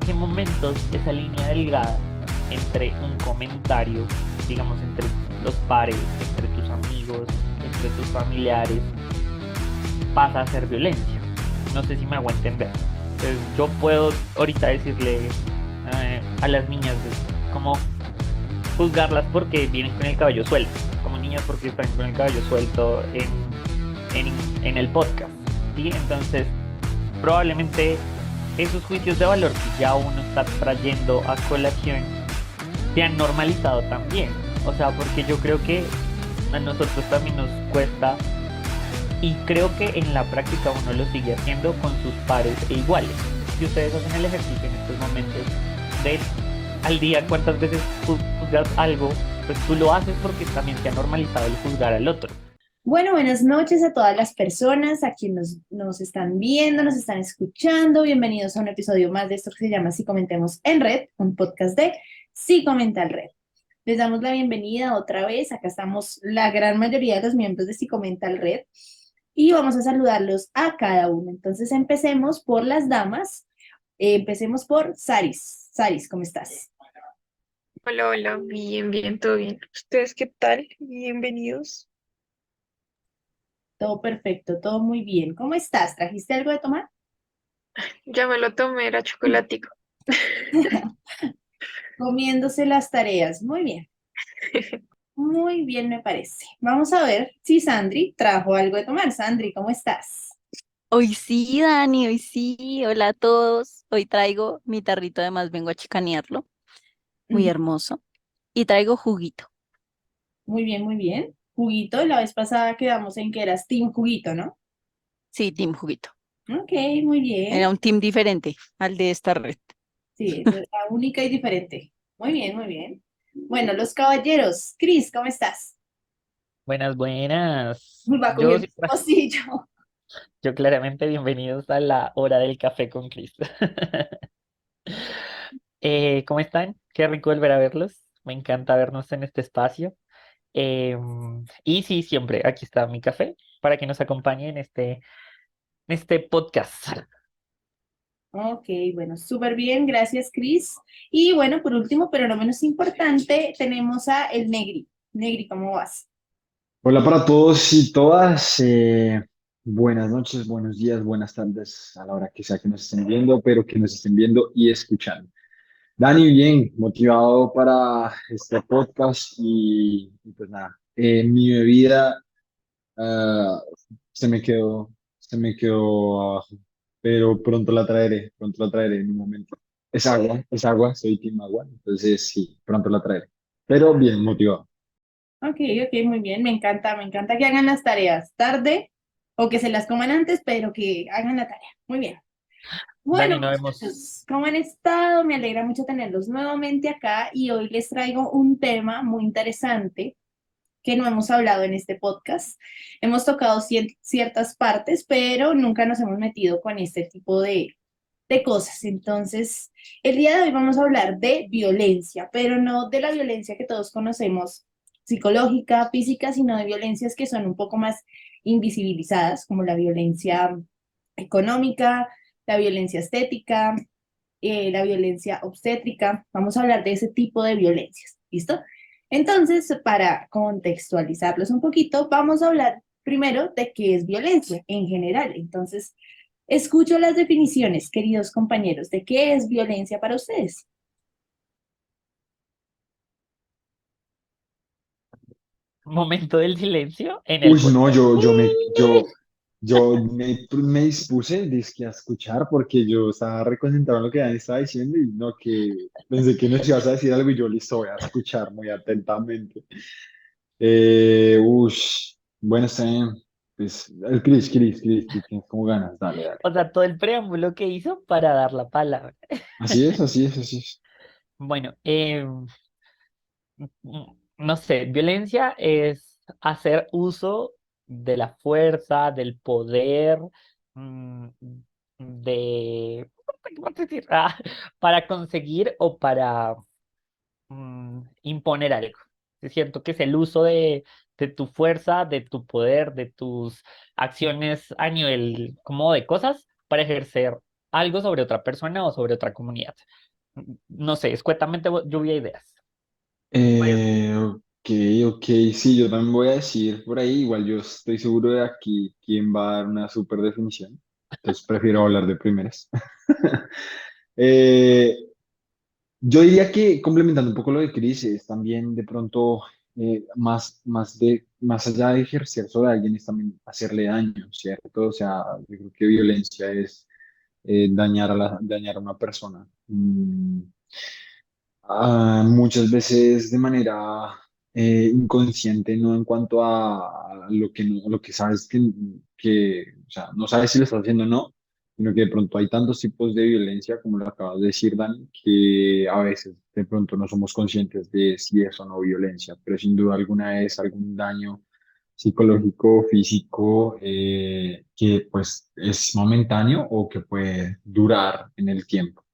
qué momentos esa línea delgada entre un comentario, digamos, entre los pares, entre tus amigos, entre tus familiares, pasa a ser violencia? No sé si me hago entender. Entonces, yo puedo ahorita decirle a las niñas como juzgarlas porque vienen con el cabello suelto, como niñas porque están con el cabello suelto en el podcast, ¿sí? Entonces, probablemente esos juicios de valor que ya uno está trayendo a colación se han normalizado también. O sea, porque yo creo que a nosotros también nos cuesta y creo que en la práctica uno lo sigue haciendo con sus pares e iguales. Si ustedes hacen el ejercicio en estos momentos de al día cuántas veces juzgas algo, pues tú lo haces porque también se ha normalizado el juzgar al otro. Bueno, buenas noches a todas las personas, a quienes nos están viendo, nos están escuchando. Bienvenidos a un episodio más de esto que se llama Si Comentemos en Red, un podcast de Si Comenta en Red. Les damos la bienvenida otra vez. Acá estamos la gran mayoría de los miembros de Si Comenta en Red y vamos a saludarlos a cada uno. Entonces empecemos por las damas. Empecemos por Saris. Saris, ¿cómo estás? Hola, hola, bien, bien, todo bien. ¿Ustedes qué tal? Bienvenidos. Todo perfecto, todo muy bien. ¿Cómo estás? ¿Trajiste algo de tomar? Ya me lo tomé, era chocolatico. Comiéndose las tareas. Muy bien. Muy bien, me parece. Vamos a ver si Sandri trajo algo de tomar. Sandri, ¿cómo estás? Hoy sí, Dani, hoy sí. Hola a todos. Hoy traigo mi tarrito, además vengo a chicanearlo. Muy Ujú. hermoso. Y traigo juguito. Muy bien, muy bien. Juguito, la vez pasada quedamos en que eras Team Juguito, ¿no? Sí, team juguito. Ok, muy bien. Era un team diferente al de esta red. Sí, es la única y diferente. Muy bien, muy bien. Bueno, los caballeros. Cris, ¿cómo estás? Buenas, buenas. Va Yo, cogiendo sí su pocillo. yo claramente bienvenidos a la hora del café con Cristo. ¿Cómo están? Qué rico volver a verlos. Me encanta vernos en este espacio. Y sí, siempre aquí está mi café para que nos acompañe en este podcast. Ok, bueno, súper bien, gracias, Cris. Y bueno, por último, pero no menos importante, tenemos a el Negri. Negri, ¿cómo vas? Hola para todos y todas. Buenas noches, buenos días, buenas tardes a la hora que sea que nos estén viendo, pero que nos estén viendo y escuchando. Dani, bien, motivado para este podcast y pues nada, mi bebida ah, se me quedó abajo, pero pronto la traeré en un momento. Es agua, soy team agua, entonces sí, pronto la traeré. Pero bien, motivado. Ok, ok, muy bien. Me encanta que hagan las tareas tarde o que se las coman antes, pero que hagan la tarea. Muy bien. Bueno, Dani, no vemos. muchachos, ¿cómo han estado? Me alegra mucho tenerlos nuevamente acá y hoy les traigo un tema muy interesante que no hemos hablado en este podcast. Hemos tocado ciertas partes, pero nunca nos hemos metido con este tipo de cosas. Entonces, el día de hoy vamos a hablar de violencia, pero no de la violencia que todos conocemos, psicológica, física, sino de violencias que son un poco más invisibilizadas, como la violencia económica, la violencia estética, la violencia obstétrica. Vamos a hablar de ese tipo de violencias, ¿listo? Entonces, para contextualizarlos un poquito, vamos a hablar primero de qué es violencia en general. Entonces, escucho las definiciones, queridos compañeros, de qué es violencia para ustedes. Momento del silencio en el Uy, no, podcast. yo me dispuse dizque a escuchar porque yo estaba reconcentrado en lo que Dani estaba diciendo y no que pensé que nos ibas a decir algo y yo listo, voy a escuchar muy atentamente. Ush, bueno, está bien. Pues, el Chris, tú tienes como ganas, dale, dale. O sea, todo el preámbulo que hizo para dar la palabra. Así es, así es, así es. Bueno, no sé, violencia es hacer uso de la fuerza, del poder, mm, ¿cómo te decir? Para conseguir o para imponer algo. Siento que es el uso de tu fuerza, de tu poder, de tus acciones a nivel como de cosas para ejercer algo sobre otra persona o sobre otra comunidad. No sé, escuetamente lluvia de ideas. Ok, ok, sí, yo también voy a decir por ahí, igual yo estoy seguro de aquí quién va a dar una super definición, entonces prefiero hablar de primeras. Eh, yo diría que complementando un poco lo de Cris, es también de pronto más allá de ejercer sobre alguien, es también hacerle daño, ¿cierto? O sea, yo creo que violencia es dañar a una persona. Muchas veces de manera inconsciente, no en cuanto a lo que, lo que sabes o sea, no sabes si lo estás haciendo o no, sino que de pronto hay tantos tipos de violencia, como lo acabas de decir, Dani, que a veces de pronto no somos conscientes de si es o no violencia, pero sin duda alguna es algún daño psicológico, físico, que pues es momentáneo o que puede durar en el tiempo.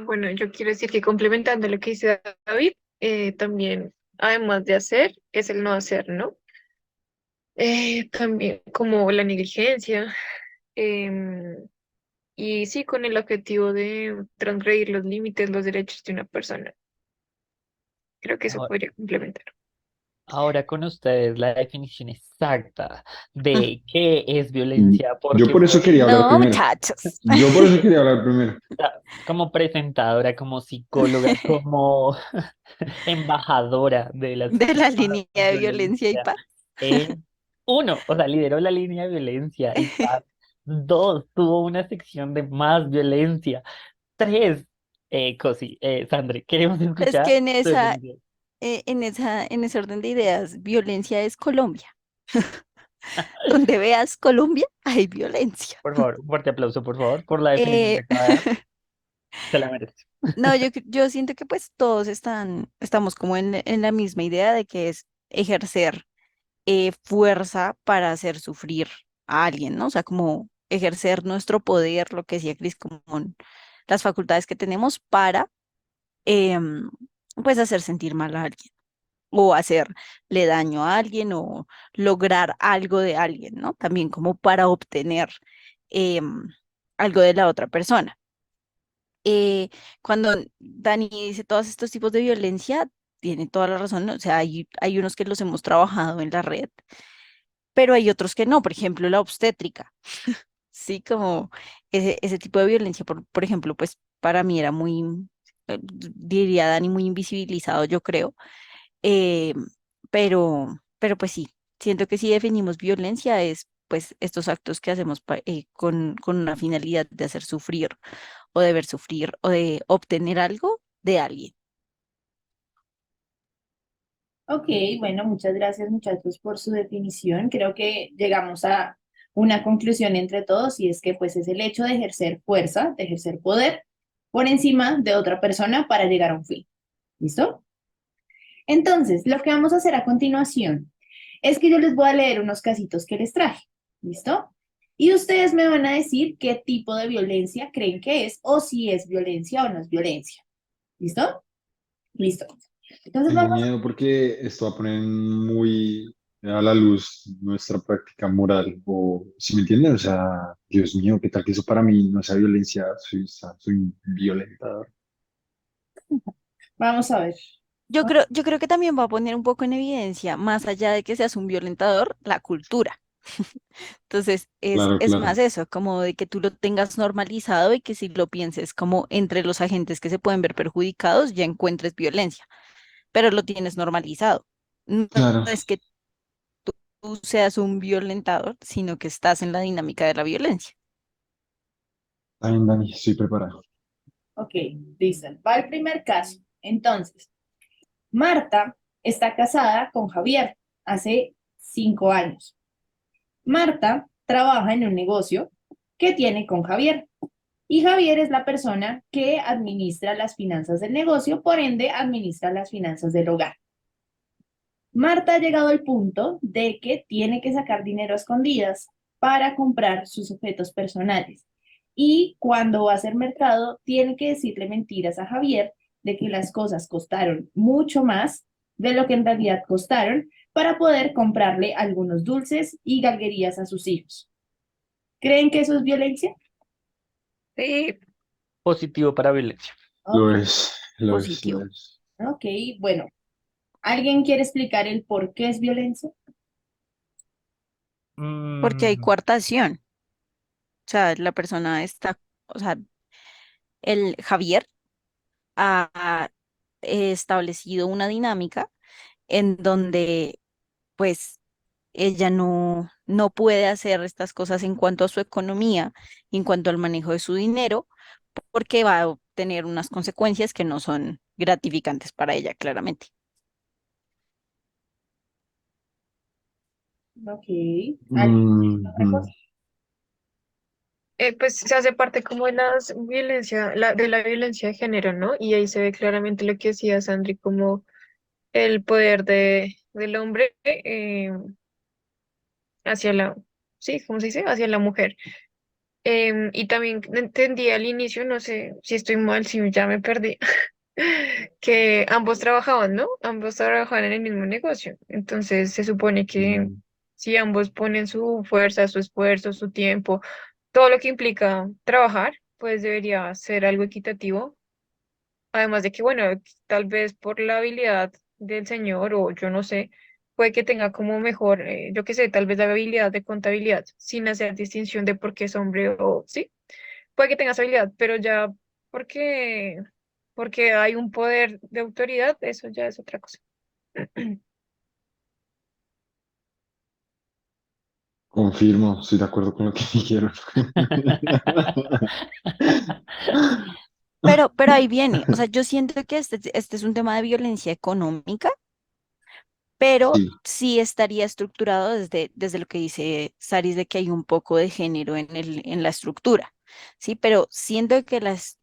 Bueno, yo quiero decir que complementando lo que dice David, también, además de hacer, es el no hacer, ¿no? También como la negligencia, em, y sí, con el objetivo de transgredir los límites, los derechos de una persona. Creo que eso Ahora, podría complementar. ahora con ustedes la definición exacta de qué es Mm, violencia, Yo porque por eso quería hablar No, primero. muchachos. Yo por eso quería hablar primero. como presentadora, como psicóloga, como embajadora de las De la personas línea con de violencia y violencia. paz. Uno, o sea, lideró la línea de violencia y paz. Dos, tuvo una sección de más violencia. Tres, Cosi, Sandre, queremos Es escuchar que tu definición. en ese orden de ideas, violencia es Colombia. Donde veas Colombia, hay violencia. Por favor, un fuerte aplauso, por favor, por la definición que Eh, acaba de dar. Se la merece. no, yo siento que pues todos estamos como en la misma idea de que es ejercer fuerza para hacer sufrir a alguien, ¿no? O sea, como ejercer nuestro poder, lo que decía Cris, como las facultades que tenemos para, em, pues, hacer sentir mal a alguien o hacerle daño a alguien o lograr algo de alguien, ¿no? También como para obtener em, algo de la otra persona. Cuando Dani dice todos estos tipos de violencia, tiene toda la razón, ¿no? O sea, hay unos que los hemos trabajado en la red, pero hay otros que no, por ejemplo, la obstétrica, sí, como ese tipo de violencia, por ejemplo, pues para mí era muy, diría Dani, muy invisibilizado, yo creo, eh, pero pues sí, siento que si definimos violencia es pues estos actos que hacemos con una finalidad de hacer sufrir o de ver sufrir o de obtener algo de alguien. Ok, bueno, muchas gracias muchachos por su definición. Creo que llegamos a una conclusión entre todos y es que pues es el hecho de ejercer fuerza, de ejercer poder por encima de otra persona para llegar a un fin. ¿Listo? Entonces, lo que vamos a hacer a continuación es que yo les voy a leer unos casitos que les traje. ¿Listo? Y ustedes me van a decir qué tipo de violencia creen que es o si es violencia o no es violencia. ¿Listo? Listo. Entonces Tengo vamos. miedo porque esto va a poner muy a la luz nuestra práctica moral, o si me entienden, o sea, Dios mío, qué tal que eso para mí no sea violencia, soy un violentador. Vamos a ver. Yo creo que también va a poner un poco en evidencia, más allá de que seas un violentador, la cultura. Entonces, Claro, es más claro. eso, como de que tú lo tengas normalizado y que si lo pienses como entre los agentes que se pueden ver perjudicados, ya encuentres violencia, pero lo tienes normalizado. No Claro. es que tú seas un violentador, sino que estás en la dinámica de la violencia. Está bien, Dani, estoy preparado. Ok, listo. Va el primer caso. Entonces, Marta está casada con Javier hace 5 años. Marta trabaja en un negocio que tiene con Javier y Javier es la persona que administra las finanzas del negocio, por ende administra las finanzas del hogar. Marta ha llegado al punto de que tiene que sacar dinero a escondidas para comprar sus objetos personales. Y cuando va a hacer mercado, tiene que decirle mentiras a Javier de que las cosas costaron mucho más de lo que en realidad costaron para poder comprarle algunos dulces y galguerías a sus hijos. ¿Creen que eso es violencia? Sí, Positivo para violencia. Ok, Lo es, Positivo. lo es. ok, bueno. ¿Alguien quiere explicar el por qué es violencia? Porque hay Mm, coartación. O sea, la persona está, o sea, el Javier ha establecido una dinámica en donde pues ella no puede hacer estas cosas en cuanto a su economía, en cuanto al manejo de su dinero, porque va a tener unas consecuencias que no son gratificantes para ella, claramente. Ok. ¿Alguien otra Ujú. cosa? pues se hace parte como de de la violencia de género, ¿no? Y ahí se ve claramente lo que decía Sandri, como el poder del hombre hacia sí, ¿cómo se dice? Hacia la mujer. Y también entendí al inicio, no sé si estoy mal, si ya me perdí, que ambos trabajaban, ¿no? Ambos trabajaban en el mismo negocio. Entonces se supone que Mm, si ambos ponen su fuerza, su esfuerzo, su tiempo, todo lo que implica trabajar, pues debería ser algo equitativo. Además de que, bueno, tal vez por la habilidad del señor o yo no sé, puede que tenga como mejor, yo qué sé, tal vez la habilidad de contabilidad, sin hacer distinción de por qué es hombre o sí, puede que tenga esa habilidad, pero ya porque, porque hay un poder de autoridad, eso ya es otra cosa. confirmo, estoy de acuerdo con lo que dijeron. Pero ahí viene, o sea, yo siento que este es un tema de violencia económica, pero Sí. sí estaría estructurado desde lo que dice Saris de que hay un poco de género en la estructura, ¿sí? Pero siento que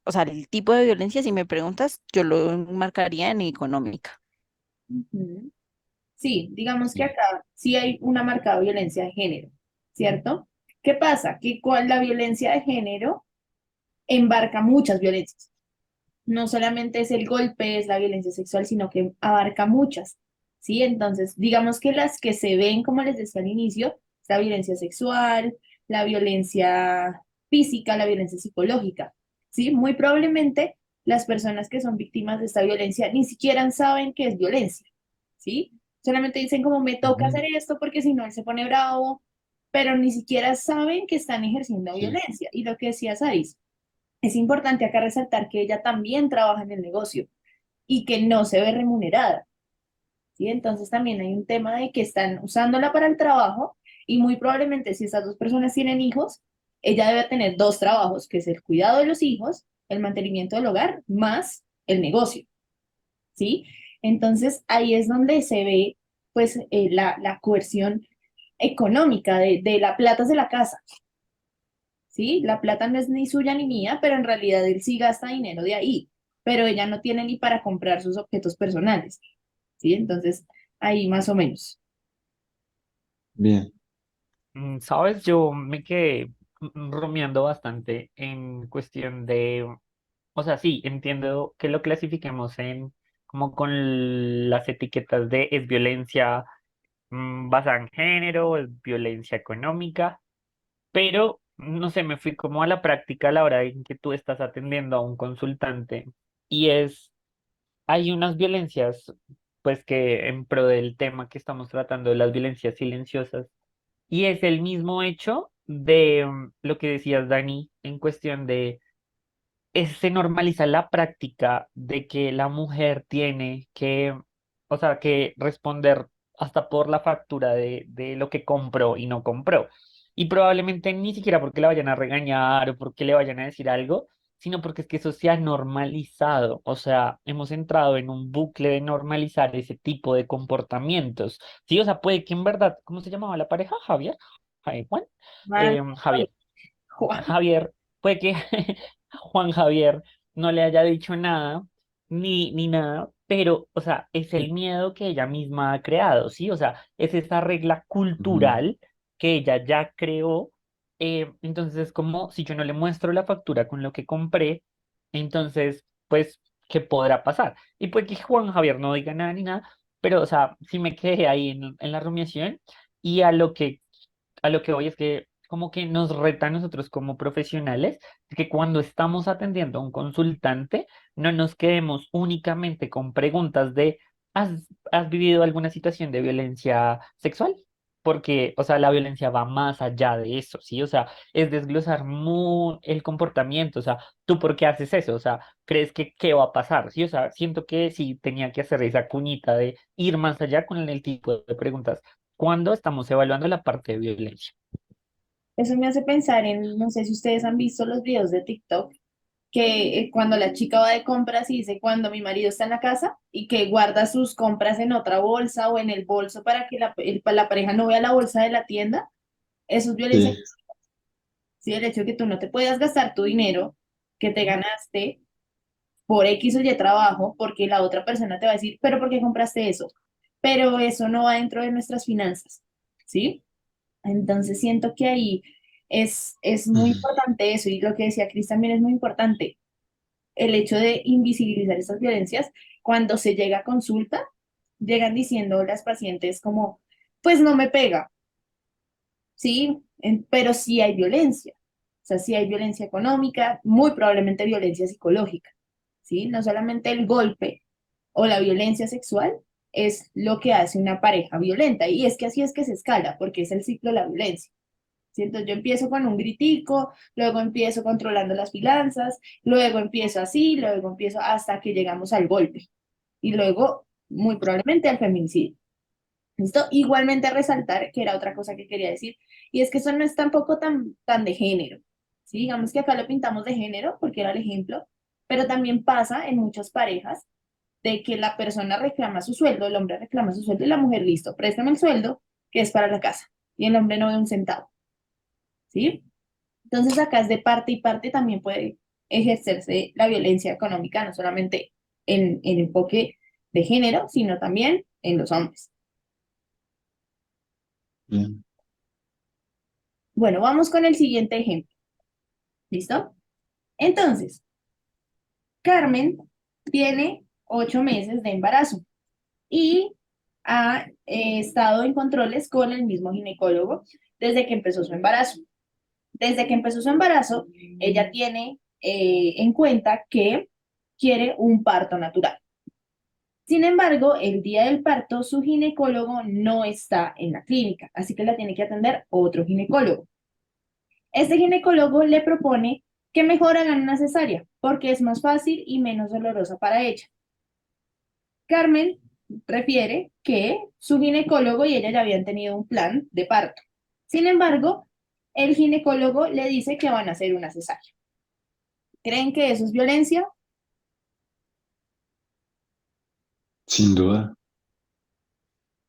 o sea, el tipo de violencia, si me preguntas, yo lo marcaría en económica. Ujú. Sí, digamos que acá sí hay una marcada violencia de género, ¿cierto? ¿Qué pasa? Que con la violencia de género embarca muchas violencias. No solamente es el golpe, es la violencia sexual, sino que abarca muchas, ¿sí? Entonces, digamos que las que se ven, como les decía al inicio, es la violencia sexual, la violencia física, la violencia psicológica, ¿sí? Muy probablemente las personas que son víctimas de esta violencia ni siquiera saben que es violencia, ¿sí? Solamente dicen como me toca Ujú. hacer esto porque si no él se pone bravo, pero ni siquiera saben que están ejerciendo Sí. violencia. Y lo que decía Saris, es importante acá resaltar que ella también trabaja en el negocio y que no se ve remunerada, ¿sí? Entonces también hay un tema de que están usándola para el trabajo y muy probablemente si estas dos personas tienen hijos, ella debe tener dos trabajos, que es el cuidado de los hijos, el mantenimiento del hogar, más el negocio, ¿sí? Entonces ahí es donde se ve pues la coerción económica de la plata de la casa, ¿sí? La plata no es ni suya ni mía, pero en realidad él sí gasta dinero de ahí, pero ella no tiene ni para comprar sus objetos personales, ¿sí? Entonces, ahí más o menos. Bien. ¿Sabes? Yo me quedé rumiando bastante en cuestión de, o sea, sí, entiendo que lo clasifiquemos en como con las etiquetas de es violencia basada en género, es violencia económica, pero no sé, me fui como a la práctica a la hora en que tú estás atendiendo a un consultante y hay unas violencias, pues que en pro del tema que estamos tratando, de las violencias silenciosas, y es el mismo hecho de lo que decías, Dani, en cuestión de se normaliza la práctica de que la mujer tiene que, o sea, que responder hasta por la factura de lo que compró y no compró. Y probablemente ni siquiera porque la vayan a regañar o porque le vayan a decir algo, sino porque es que eso se ha normalizado. O sea, hemos entrado en un bucle de normalizar ese tipo de comportamientos. Sí, o sea, puede que en verdad, ¿cómo se llamaba la pareja? Javier. Juan. Marta, Javier. Juan. Javier, puede que Juan Javier no le haya dicho nada, ni nada, pero, o sea, es el miedo que ella misma ha creado, ¿sí? O sea, es esa regla Ujú. cultural que ella ya creó. Entonces es como si yo no le muestro la factura con lo que compré, entonces, pues, ¿qué podrá pasar? Y puede que Juan Javier no diga nada ni nada, pero, o sea, sí me quedé ahí en la rumiación y a lo que voy es que como que nos reta a nosotros como profesionales que cuando estamos atendiendo a un consultante no nos quedemos únicamente con preguntas de ¿has vivido alguna situación de violencia sexual? Porque, o sea, la violencia va más allá de eso, ¿sí? O sea, es desglosar el comportamiento, o sea, ¿tú por qué haces eso? O sea, ¿crees que qué va a pasar? Sí, o sea, siento que sí tenía que hacer esa cuñita de ir más allá con el tipo de preguntas cuando estamos evaluando la parte de violencia. Eso me hace pensar en, no sé si ustedes han visto los videos de TikTok, que cuando la chica va de compras y dice cuando mi marido está en la casa y que guarda sus compras en otra bolsa o en el bolso para que la pareja no vea la bolsa de la tienda, eso es violencia. Sí, Sí, el hecho de que tú no te puedas gastar tu dinero que te ganaste por X o Y trabajo, porque la otra persona te va a decir, pero ¿por qué compraste eso? Pero eso no va dentro de nuestras finanzas, ¿sí? Entonces siento que ahí es muy ujú, importante eso, y lo que decía Cris también es muy importante, el hecho de invisibilizar estas violencias. Cuando se llega a consulta, llegan diciendo las pacientes como, pues no me pega, ¿sí? Pero sí hay violencia. O sea, sí hay violencia económica, muy probablemente violencia psicológica, ¿sí? No solamente el golpe o la violencia sexual es lo que hace una pareja violenta. Y es que así es que se escala, porque es el ciclo de la violencia. ¿Sí? Entonces yo empiezo con un gritico, luego empiezo controlando las finanzas, luego empiezo así, luego empiezo hasta que llegamos al golpe. Y luego, muy probablemente, al feminicidio. ¿Listo? Igualmente resaltar, que era otra cosa que quería decir, y es que eso no es tampoco tan de género, ¿sí? Digamos que acá lo pintamos de género, porque era el ejemplo, pero también pasa en muchas parejas de que la persona reclama su sueldo, el hombre reclama su sueldo y la mujer, listo, préstame el sueldo, que es para la casa, y el hombre no ve un centavo, ¿sí? Entonces acá es de parte y parte, también puede ejercerse la violencia económica, no solamente en enfoque de género, sino también en los hombres. bien. Bueno, vamos con el siguiente ejemplo. ¿Listo? Entonces, Carmen tiene 8 meses de embarazo y ha estado en controles con el mismo ginecólogo desde que empezó su embarazo. Desde que empezó su embarazo, ella tiene en cuenta que quiere un parto natural. Sin embargo, el día del parto, su ginecólogo no está en la clínica, así que la tiene que atender otro ginecólogo. Este ginecólogo le propone que mejor hagan una cesárea, porque es más fácil y menos dolorosa para ella. Carmen refiere que su ginecólogo y ella ya habían tenido un plan de parto. Sin embargo, el ginecólogo le dice que van a hacer una cesárea. ¿Creen que eso es violencia? Sin duda.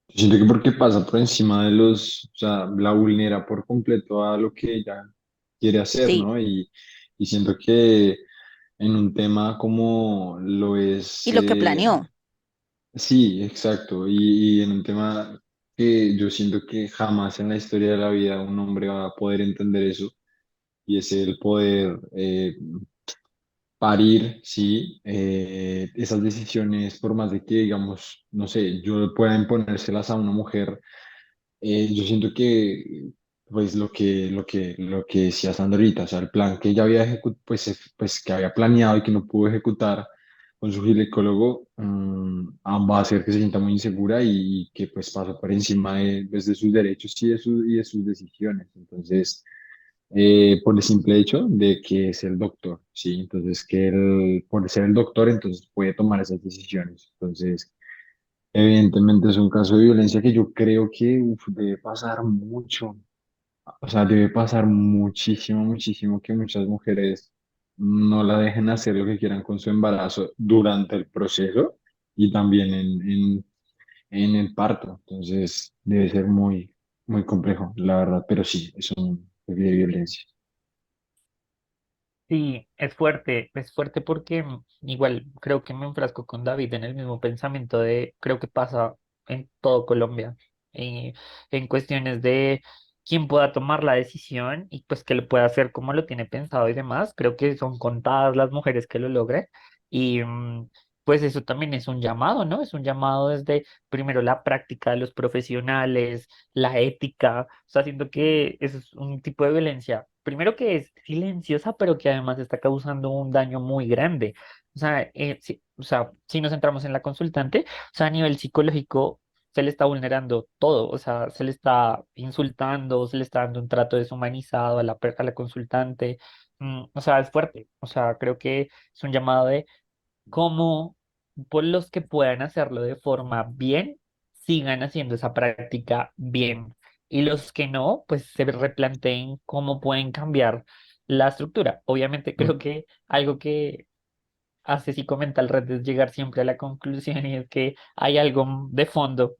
Yo siento que porque pasa por encima de los, o sea, la vulnera por completo a lo que ella quiere hacer, Sí, ¿no? Y siento que en un tema como lo y es, lo que planeó. sí, exacto, y en un tema que yo siento que jamás en la historia de la vida un hombre va a poder entender eso, y es el poder parir, sí, esas decisiones, por más de que, digamos, no sé, yo pueda imponérselas a una mujer. Yo siento que, pues, lo que decía Sandra ahorita, o sea, el plan que ella había pues, pues, que había planeado y que no pudo ejecutar con su ginecólogo, va a hacer que se sienta muy insegura y que, pues, pasa por encima de, pues, de sus derechos y de sus decisiones. Entonces, por el simple hecho de que es el doctor, ¿sí? Entonces, que él, por ser el doctor, entonces puede tomar esas decisiones. Entonces, evidentemente es un caso de violencia que yo creo que debe pasar mucho, o sea, debe pasar muchísimo, muchísimo que muchas mujeres no la dejen hacer lo que quieran con su embarazo durante el proceso y también en el parto. Entonces, debe ser muy, muy complejo, la verdad, pero sí, es un de violencia. Sí, es fuerte porque igual creo que me enfrasco con David en el mismo pensamiento de, creo que pasa en todo Colombia, en cuestiones de quién pueda tomar la decisión y pues que lo pueda hacer como lo tiene pensado y demás. Creo que son contadas las mujeres que lo logren y pues eso también es un llamado, ¿no? Es un llamado desde primero la práctica de los profesionales, la ética, o sea, siento que eso es un tipo de violencia, primero que es silenciosa, pero que además está causando un daño muy grande. O sea, o sea, si nos centramos en la consultante, o sea, a nivel psicológico se le está vulnerando todo, o sea, se le está insultando, se le está dando un trato deshumanizado a a la consultante, o sea, es fuerte, o sea, creo que es un llamado de como por los que puedan hacerlo de forma bien, sigan haciendo esa práctica bien. Y los que no, pues se replanteen cómo pueden cambiar la estructura. Obviamente creo que algo que hace si comenta el red es llegar siempre a la conclusión y es que hay algo de fondo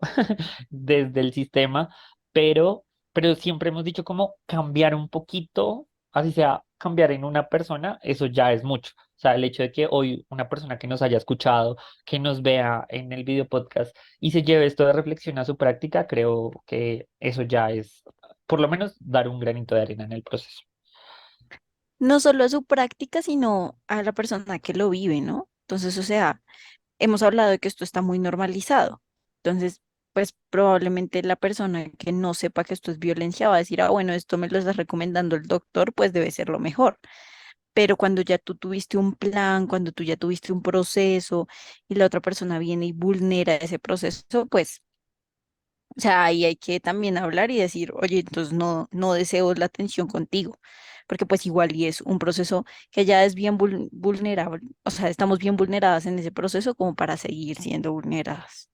desde el sistema, pero, pero siempre hemos dicho como cambiar un poquito, así sea cambiar en una persona, eso ya es mucho. O sea, el hecho de que hoy una persona que nos haya escuchado, que nos vea en el video podcast y se lleve esto de reflexión a su práctica, creo que eso ya es, por lo menos, dar un granito de arena en el proceso. No solo a su práctica, sino a la persona que lo vive, ¿no? Entonces, o sea, hemos hablado de que esto está muy normalizado. Entonces, pues probablemente la persona que no sepa que esto es violencia va a decir, ah, bueno, esto me lo está recomendando el doctor, pues debe ser lo mejor. Pero cuando ya tú tuviste un plan, cuando tú ya tuviste un proceso y la otra persona viene y vulnera ese proceso, pues, o sea, ahí hay que también hablar y decir, oye, entonces no deseo la atención contigo, porque pues igual y es un proceso que ya es bien vulnerable, o sea, estamos bien vulneradas en ese proceso como para seguir siendo vulneradas.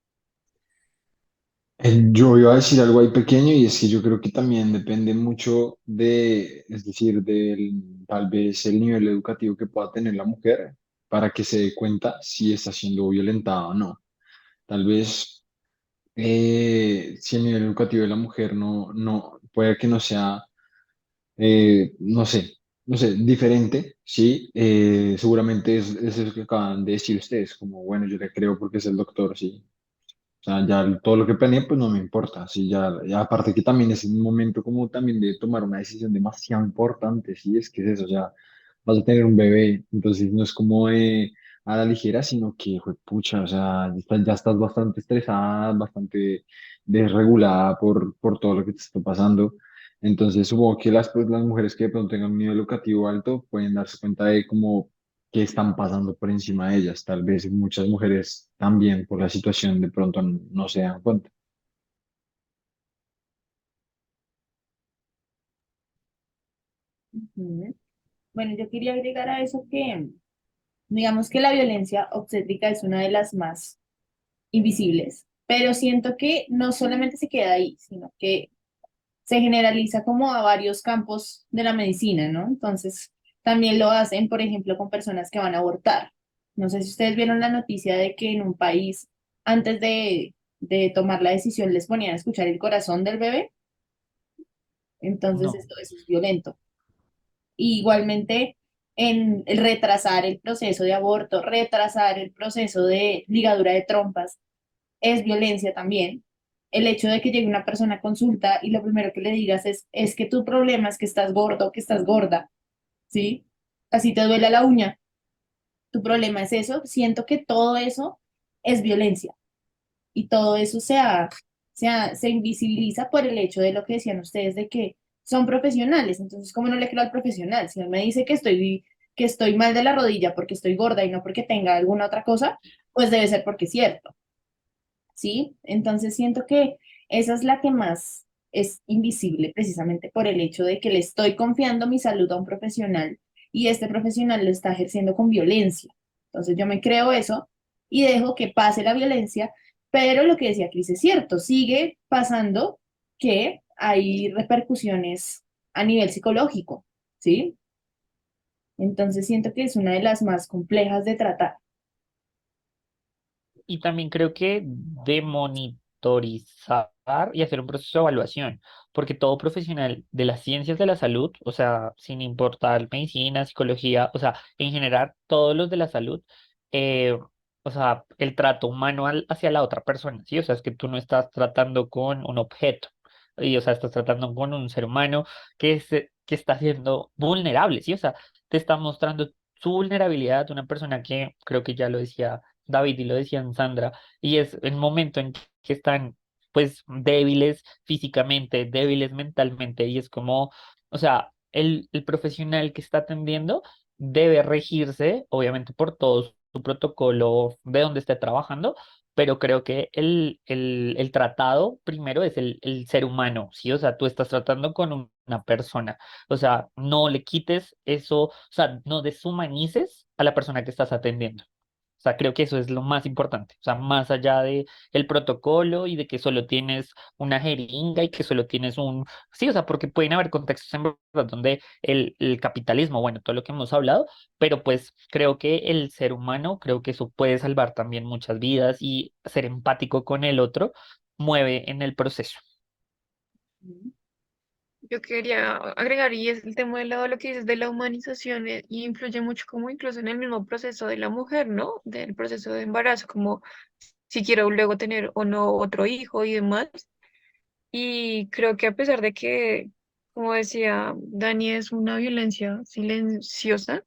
Yo iba a decir algo ahí pequeño y es que yo creo que también depende mucho de, es decir, del tal vez el nivel educativo que pueda tener la mujer para que se dé cuenta si está siendo violentada o no. Tal vez si el nivel educativo de la mujer puede que no sea, no sé, no sé, diferente, sí, seguramente es eso que acaban de decir ustedes, como, bueno, yo le creo porque es el doctor, sí. O sea, ya todo lo que planeé, pues no me importa. Sí, ya aparte que también es un momento como también de tomar una decisión demasiado importante, sí, es que es eso, ya vas a tener un bebé, entonces no es como a la ligera, sino que, pucha, o sea, ya estás bastante estresada, bastante desregulada por todo lo que te está pasando. Entonces supongo que las mujeres que de pronto tengan un nivel educativo alto pueden darse cuenta de cómo que están pasando por encima de ellas. Tal vez muchas mujeres también por la situación de pronto no se dan cuenta. Ujú. Bueno, yo quería agregar a eso que, digamos que la violencia obstétrica es una de las más invisibles, pero siento que no solamente se queda ahí, sino que se generaliza como a varios campos de la medicina, ¿no? Entonces, también lo hacen, por ejemplo, con personas que van a abortar. No sé si ustedes vieron la noticia de que en un país, antes de tomar la decisión, les ponían a escuchar el corazón del bebé. Entonces, No. esto eso es violento. Y igualmente, en el retrasar el proceso de aborto, retrasar el proceso de ligadura de trompas, es violencia también. El hecho de que llegue una persona a consulta y lo primero que le digas es que tu problema es que estás gordo, que estás gorda, ¿sí? Así te duele la uña, tu problema es eso. Siento que todo eso es violencia y todo eso se invisibiliza por el hecho de lo que decían ustedes de que son profesionales. Entonces, ¿cómo no le creo al profesional? Si él me dice que estoy mal de la rodilla porque estoy gorda y no porque tenga alguna otra cosa, pues debe ser porque es cierto. ¿Sí? Entonces siento que esa es la que más es invisible precisamente por el hecho de que le estoy confiando mi salud a un profesional y este profesional lo está ejerciendo con violencia. Entonces yo me creo eso y dejo que pase la violencia, pero lo que decía Cris es cierto, sigue pasando que hay repercusiones a nivel psicológico, ¿sí? Entonces siento que es una de las más complejas de tratar. Y también creo que de monitorizar y hacer un proceso de evaluación, porque todo profesional de las ciencias de la salud, o sea, sin importar medicina, psicología, o sea, en general, todos los de la salud, eh, o sea, el trato humano hacia la otra persona, ¿sí? O sea, es que tú no estás tratando con un objeto, y, o sea, estás tratando con un ser humano que está siendo vulnerable, ¿sí? O sea, te está mostrando su vulnerabilidad, una persona que creo que ya lo decía David y lo decían Sandra, y es el momento en que están pues débiles físicamente, débiles mentalmente, y es como, o sea, el profesional que está atendiendo debe regirse, obviamente, por todo su protocolo de donde esté trabajando, pero creo que el tratado primero es el ser humano, ¿sí? O sea, tú estás tratando con una persona, o sea, no le quites eso, o sea, no deshumanices a la persona que estás atendiendo. O sea, creo que eso es lo más importante. O sea, más allá de el protocolo y de que solo tienes una jeringa y que solo tienes un... Sí, o sea, porque pueden haber contextos en verdad donde el capitalismo, bueno, todo lo que hemos hablado, pero pues creo que el ser humano, creo que eso puede salvar también muchas vidas y ser empático con el otro mueve en el proceso. Ujú. Yo quería agregar, y es el tema de lo que dices de la humanización, y influye mucho como incluso en el mismo proceso de la mujer, ¿no? Del proceso de embarazo, como si quiero luego tener o no otro hijo y demás. Y creo que a pesar de que, como decía Dani, es una violencia silenciosa,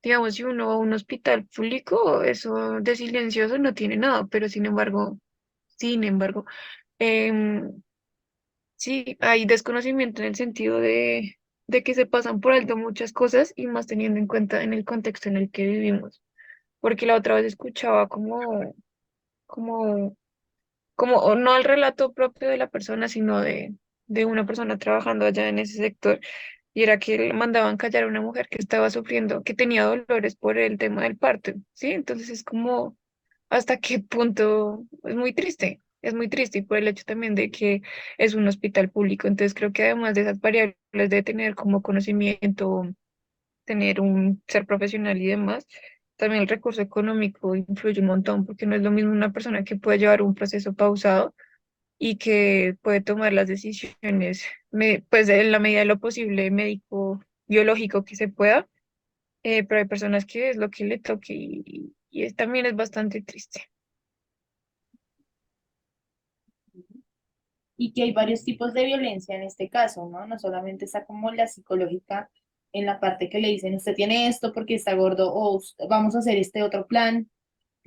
digamos, si uno va a un hospital público, eso de silencioso no tiene nada, pero sin embargo, em, sí, hay desconocimiento en el sentido de que se pasan por alto muchas cosas y más teniendo en cuenta en el contexto en el que vivimos. Porque la otra vez escuchaba como, o no el relato propio de la persona, sino de una persona trabajando allá en ese sector. Y era que le mandaban callar a una mujer que estaba sufriendo, que tenía dolores por el tema del parto, ¿sí? Entonces es como hasta qué punto es muy triste y por el hecho también de que es un hospital público. Entonces creo que además de esas variables de tener como conocimiento, tener un ser profesional y demás, también el recurso económico influye un montón, porque no es lo mismo una persona que puede llevar un proceso pausado y que puede tomar las decisiones, pues en la medida de lo posible, médico, biológico que se pueda, pero hay personas que es lo que le toque también es bastante triste. Y que hay varios tipos de violencia en este caso, ¿no? No solamente está como la psicológica en la parte que le dicen, usted tiene esto porque está gordo o vamos a hacer este otro plan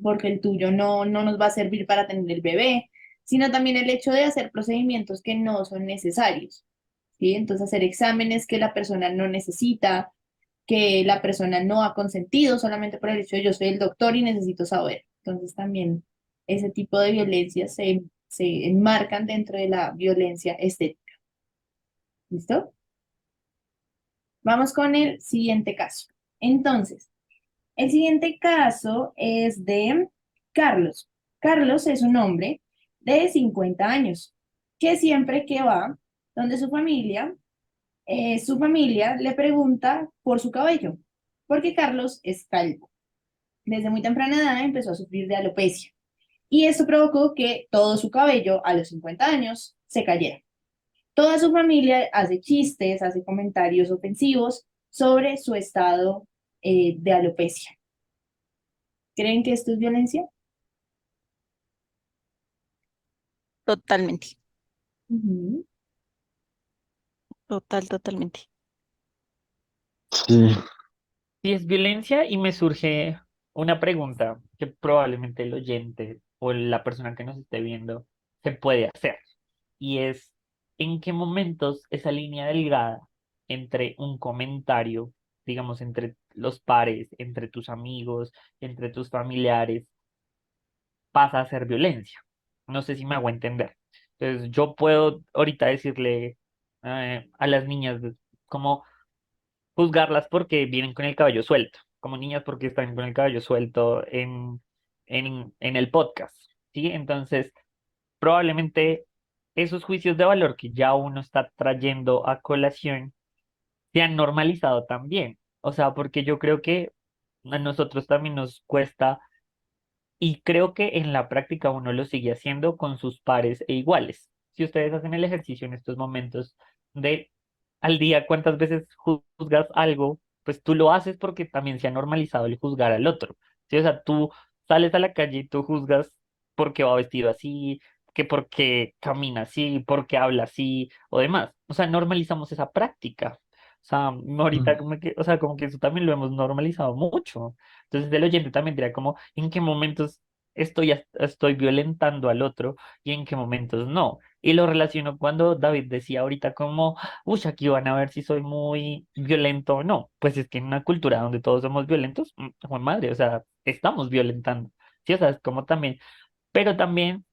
porque el tuyo no nos va a servir para tener el bebé, sino también el hecho de hacer procedimientos que no son necesarios, ¿sí? Entonces hacer exámenes que la persona no necesita, que la persona no ha consentido solamente por el hecho de yo soy el doctor y necesito saber. Entonces también ese tipo de violencia se enmarcan dentro de la violencia estética. ¿Listo? Vamos con el siguiente caso. Entonces, el siguiente caso es de Carlos. Carlos es un hombre de 50 años que siempre que va donde su familia le pregunta por su cabello, porque Carlos es calvo. Desde muy temprana edad empezó a sufrir de alopecia y esto provocó que todo su cabello a los 50 años se cayera. Toda su familia hace chistes, hace comentarios ofensivos sobre su estado de alopecia. ¿Creen que esto es violencia? Totalmente, Ujú. totalmente. Sí, Si es violencia y me surge una pregunta que probablemente el oyente o la persona que nos esté viendo se puede hacer. Y es, ¿en qué momentos esa línea delgada entre un comentario, digamos, entre los pares, entre tus amigos, entre tus familiares, pasa a ser violencia? No sé si me hago entender. Entonces, yo puedo ahorita decirle a las niñas como juzgarlas porque vienen con el cabello suelto, como niñas porque están con el cabello suelto en el podcast, ¿sí? Entonces, probablemente esos juicios de valor que ya uno está trayendo a colación se han normalizado también. O sea, porque yo creo que a nosotros también nos cuesta y creo que en la práctica uno lo sigue haciendo con sus pares e iguales. Si ustedes hacen el ejercicio en estos momentos de al día cuántas veces juzgas algo, pues tú lo haces porque también se ha normalizado el juzgar al otro. ¿Sí? O sea, tú sales a la calle y tú juzgas porque va vestido así, que porque camina así, porque habla así o demás. O sea, normalizamos esa práctica. O sea, ahorita Mm. como que, o sea, como que eso también lo hemos normalizado mucho. Entonces el oyente también dirá como, ¿en qué momentos estoy violentando al otro y en qué momentos no? Y lo relaciono cuando David decía ahorita como, uy, aquí van a ver si soy muy violento o no. Pues es que en una cultura donde todos somos violentos, Juan madre, o sea, estamos violentando. Sí, o sea, es como también, pero también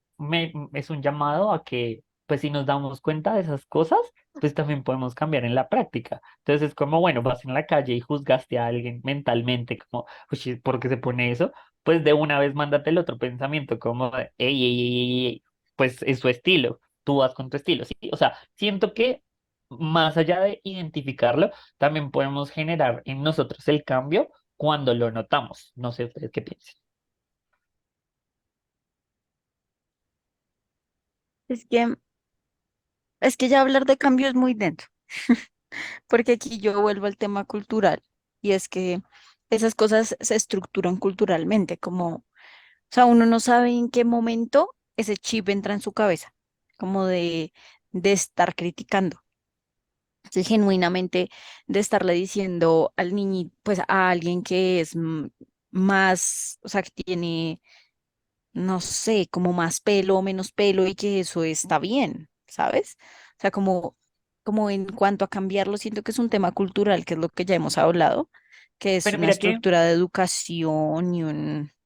es un llamado a que, pues si nos damos cuenta de esas cosas, pues también podemos cambiar en la práctica. Entonces es como, bueno, vas en la calle y juzgaste a alguien mentalmente, como, uy, ¿por qué se pone eso? Pues de una vez mándate el otro pensamiento, como, de, ey, ey, ey, ey, ey, pues es su estilo, tú vas con tu estilo, ¿sí? O sea, siento que más allá de identificarlo, también podemos generar en nosotros el cambio cuando lo notamos. No sé ustedes qué piensan. Es que, es que ya hablar de cambio es muy denso, porque aquí yo vuelvo al tema cultural y es que esas cosas se estructuran culturalmente, como, o sea, uno no sabe en qué momento ese chip entra en su cabeza, como de estar criticando. Sí, genuinamente de estarle diciendo al niño, pues a alguien que es más, o sea, que tiene, no sé, como más pelo o menos pelo y que eso está bien, ¿sabes? O sea, como en cuanto a cambiarlo, siento que es un tema cultural, que es lo que ya hemos hablado, que es Pero una mira que, estructura de educación y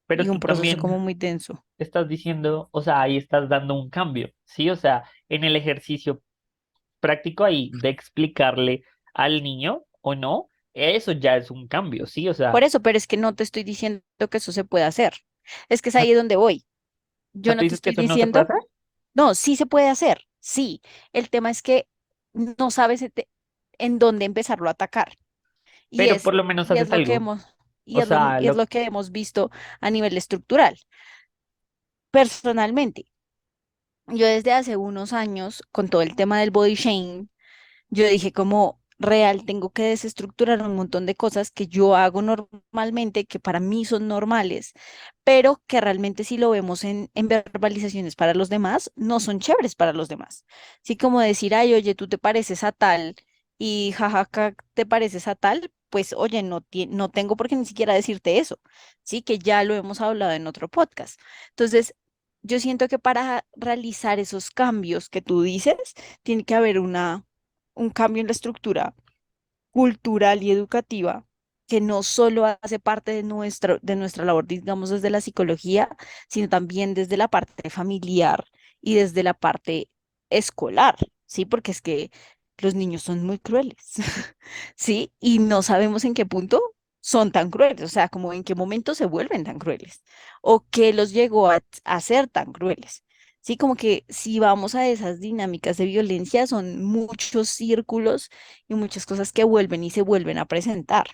pero un tú proceso también como muy denso. estás diciendo, o sea, ahí estás dando un cambio, ¿sí? O sea, en el ejercicio práctico ahí de explicarle al niño o no, eso ya es un cambio, ¿sí? O Por sea, eso, pero es que no te estoy diciendo que eso se puede hacer. Es que es o ahí donde voy. Yo sea, tú no te dices que estoy eso no se puede diciendo. hacer, No, sí se puede hacer, sí. El tema es que no sabes en dónde empezarlo a atacar. Y pero es, por lo menos y es haces lo que algo. hemos, O sea, y es lo que hemos visto a nivel estructural. Personalmente, yo desde hace unos años, con todo el tema del body shame, yo dije como real, tengo que desestructurar un montón de cosas que yo hago normalmente, que para mí son normales, pero que realmente si lo vemos en verbalizaciones para los demás, no son chéveres para los demás. Así como decir, ay, oye, tú te pareces a tal y jajaja, te pareces a tal, pues oye, no tengo por qué ni siquiera decirte eso, sí, que ya lo hemos hablado en otro podcast. Entonces, yo siento que para realizar esos cambios que tú dices, tiene que haber un cambio en la estructura cultural y educativa que no solo hace parte de nuestra labor, digamos, desde la psicología, sino también desde la parte familiar y desde la parte escolar, ¿sí? Porque es que los niños son muy crueles, ¿sí? Y no sabemos en qué punto son tan crueles, o sea, como en qué momento se vuelven tan crueles o qué los llegó a ser tan crueles. Sí, como que si vamos a esas dinámicas de violencia, son muchos círculos y muchas cosas que vuelven y se vuelven a presentar.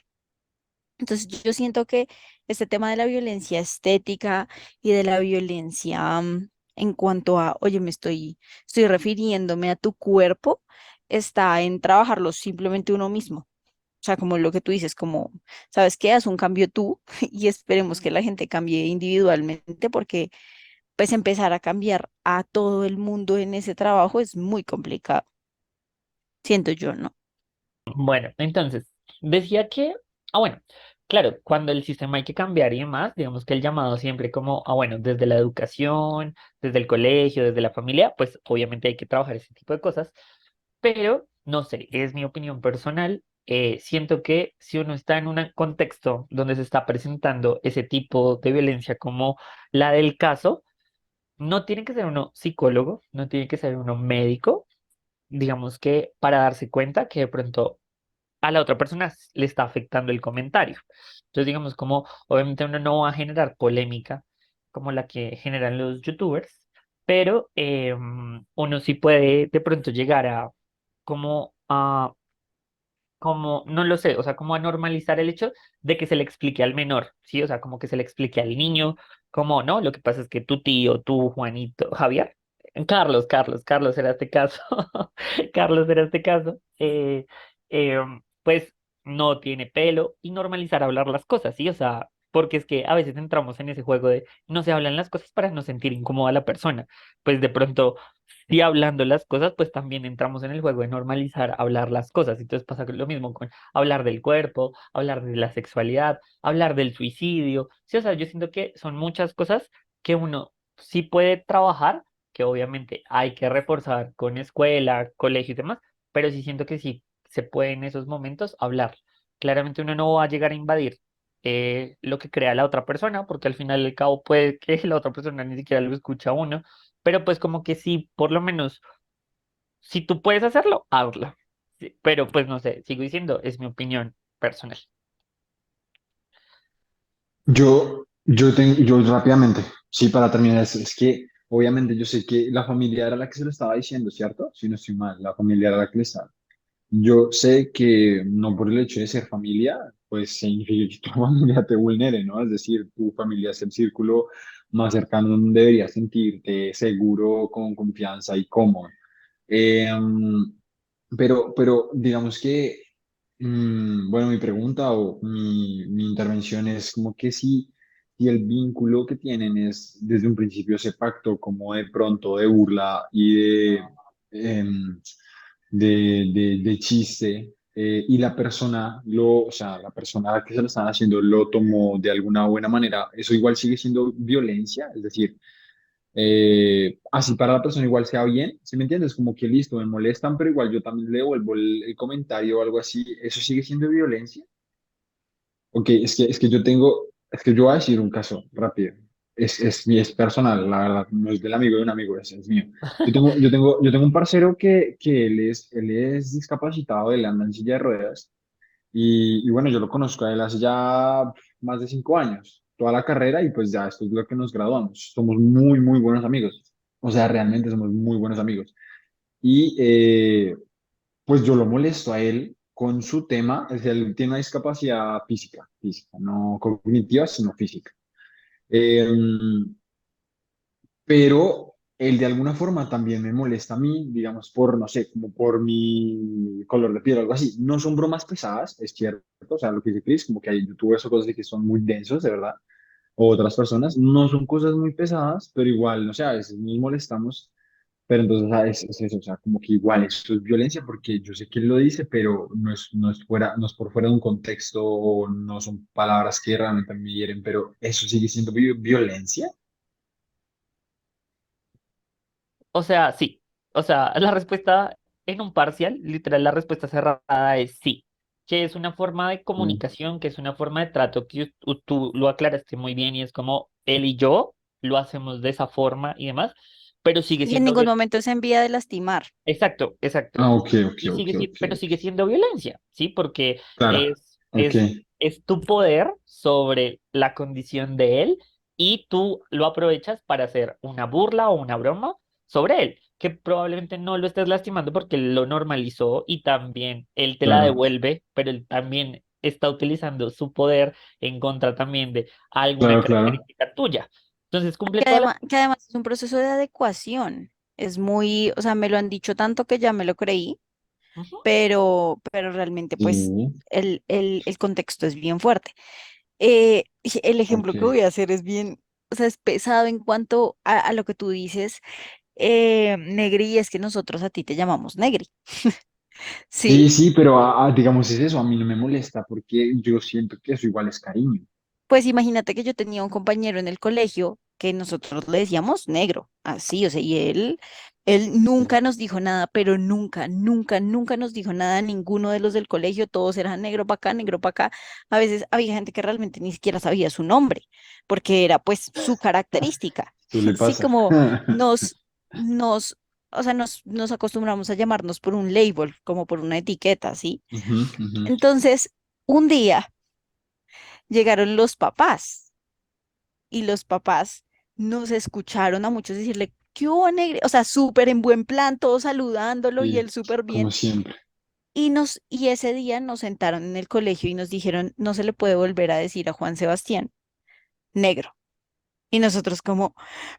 Entonces, yo siento que este tema de la violencia estética y de la violencia en cuanto a, oye, estoy refiriéndome a tu cuerpo, está en trabajarlo simplemente uno mismo. O sea, como lo que tú dices, como, ¿sabes qué? Haz un cambio tú y esperemos que la gente cambie individualmente porque pues empezar a cambiar a todo el mundo en ese trabajo es muy complicado, siento yo, ¿no? bueno, entonces, decía que, bueno, claro, cuando el sistema hay que cambiar y demás, digamos que el llamado siempre como, bueno, desde la educación, desde el colegio, desde la familia, pues obviamente hay que trabajar ese tipo de cosas, pero no sé, es mi opinión personal. Siento que si uno está en un contexto donde se está presentando ese tipo de violencia como la del caso, no tiene que ser uno psicólogo, no tiene que ser uno médico, digamos que para darse cuenta que de pronto a la otra persona le está afectando el comentario. Entonces, digamos, como obviamente uno no va a generar polémica como la que generan los youtubers, pero uno sí puede de pronto llegar a como a como, no lo sé, o sea, como a normalizar el hecho de que se le explique al menor, ¿sí? O sea, como que se le explique al niño, como, no, lo que pasa es que tu tío, tú, Juanito, Javier, Carlos era este caso, Carlos era este caso, pues no tiene pelo y normalizar hablar las cosas, ¿sí? O sea, porque es que a veces entramos en ese juego de no se hablan las cosas para no sentir incómoda a la persona. Pues de pronto, si hablando las cosas, pues también entramos en el juego de normalizar hablar las cosas. Entonces pasa lo mismo con hablar del cuerpo, hablar de la sexualidad, hablar del suicidio. Sí, o sea, yo siento que son muchas cosas que uno sí puede trabajar, que obviamente hay que reforzar con escuela, colegio y demás, pero sí siento que sí se puede en esos momentos hablar. Claramente uno no va a llegar a invadir lo que crea la otra persona, porque al final del cabo puede que la otra persona ni siquiera lo escucha a uno, pero pues como que sí, por lo menos, si tú puedes hacerlo, hazlo. Sí, pero pues no sé, sigo diciendo, es mi opinión personal. Yo rápidamente, sí, para terminar, es que obviamente yo sé que la familia era la que se lo estaba diciendo, ¿cierto? Si no estoy mal, la familia era la que le estaba. Yo sé que no por el hecho de ser familia, pues significa que tu familia te vulnere, ¿no? Es decir, tu familia es el círculo más cercano donde deberías sentirte seguro, con confianza y cómodo. Eh, pero digamos que, bueno, mi pregunta o mi intervención es como que si el vínculo que tienen es desde un principio ese pacto como de pronto de burla y em, de chiste, y la persona, o sea, la persona a la que se lo están haciendo lo tomó de alguna buena manera, eso igual sigue siendo violencia, es decir, así para la persona igual sea bien, ¿sí me entiendes? Como que listo, me molestan, pero igual yo también le devuelvo el comentario o algo así, ¿eso sigue siendo violencia? Ok, es que yo voy a decir un caso rápido. Es personal, la verdad, no es del amigo de un amigo, es mío. Yo tengo un parcero que él es discapacitado, él anda en silla de ruedas, y bueno, yo lo conozco a él hace ya más de 5 años, toda la carrera, y pues ya esto es lo que nos graduamos. Somos muy, muy buenos amigos. O sea, realmente somos muy buenos amigos. Y pues yo lo molesto a él con su tema, es decir, él tiene una discapacidad física, no cognitiva, sino física. Eh, pero él de alguna forma también me molesta a mí, digamos, por, no sé, como por mi color de piel o algo así. No son bromas pesadas, es cierto, o sea, lo que dice Chris, como que hay youtubers o cosas de que son muy densos, de verdad, o otras personas, no son cosas muy pesadas, pero igual, no sé, a veces nos molestamos. Pero entonces, o sea, es eso, o sea, como que igual esto es violencia porque yo sé que él lo dice, pero no es por fuera de un contexto o no son palabras que realmente me hieren, pero eso sigue siendo violencia. O sea, sí. O sea, la respuesta en un parcial, literal, la respuesta cerrada es sí. Que es una forma de Mm. comunicación, que es una forma de trato que tú lo aclaraste muy bien y es como él y yo lo hacemos de esa forma y demás, pero sigue Y en siendo ningún momento se envía de lastimar. exacto, exacto. Ah, ok, ok, Y ok, sigue, ok, pero ok. sigue siendo violencia, ¿sí? Porque Claro, es, ok, es, es tu poder sobre la condición de él y tú lo aprovechas para hacer una burla o una broma sobre él, que probablemente no lo estés lastimando porque él lo normalizó y también él te la claro, devuelve, pero él también está utilizando su poder en contra también de alguna claro, claro. característica tuya. Entonces cumple todas las... Que además es un proceso de adecuación. Es muy, o sea, me lo han dicho tanto que ya me lo creí, Ujú. pero realmente pues Sí, el contexto es bien fuerte. Y el ejemplo ok. que voy a hacer es bien, o sea, es pesado en cuanto a lo que tú dices, Negri, es que nosotros a ti te llamamos Negri, ¿sí? Sí, sí, pero digamos es eso, a mí no me molesta porque yo siento que eso igual es cariño. Pues imagínate que yo tenía un compañero en el colegio que nosotros le decíamos negro, así, o sea, y él nunca nos dijo nada, pero nunca, nunca, nunca nos dijo nada a ninguno de los del colegio, todos eran negro para acá, negro para acá. A veces había gente que realmente ni siquiera sabía su nombre, porque era pues su característica, Tú le sí, pasa. como nos, nos, o sea, nos acostumbramos a llamarnos por un label, como por una etiqueta, ¿sí? Ujú, ujú. Entonces, un día llegaron los papás y los papás nos escucharon a muchos decirle, ¿qué hubo, negre? O sea, súper en buen plan, todos saludándolo y Sí, él súper como bien. siempre. Y ese día nos sentaron en el colegio y nos dijeron, no se le puede volver a decir a Juan Sebastián negro. Y nosotros como,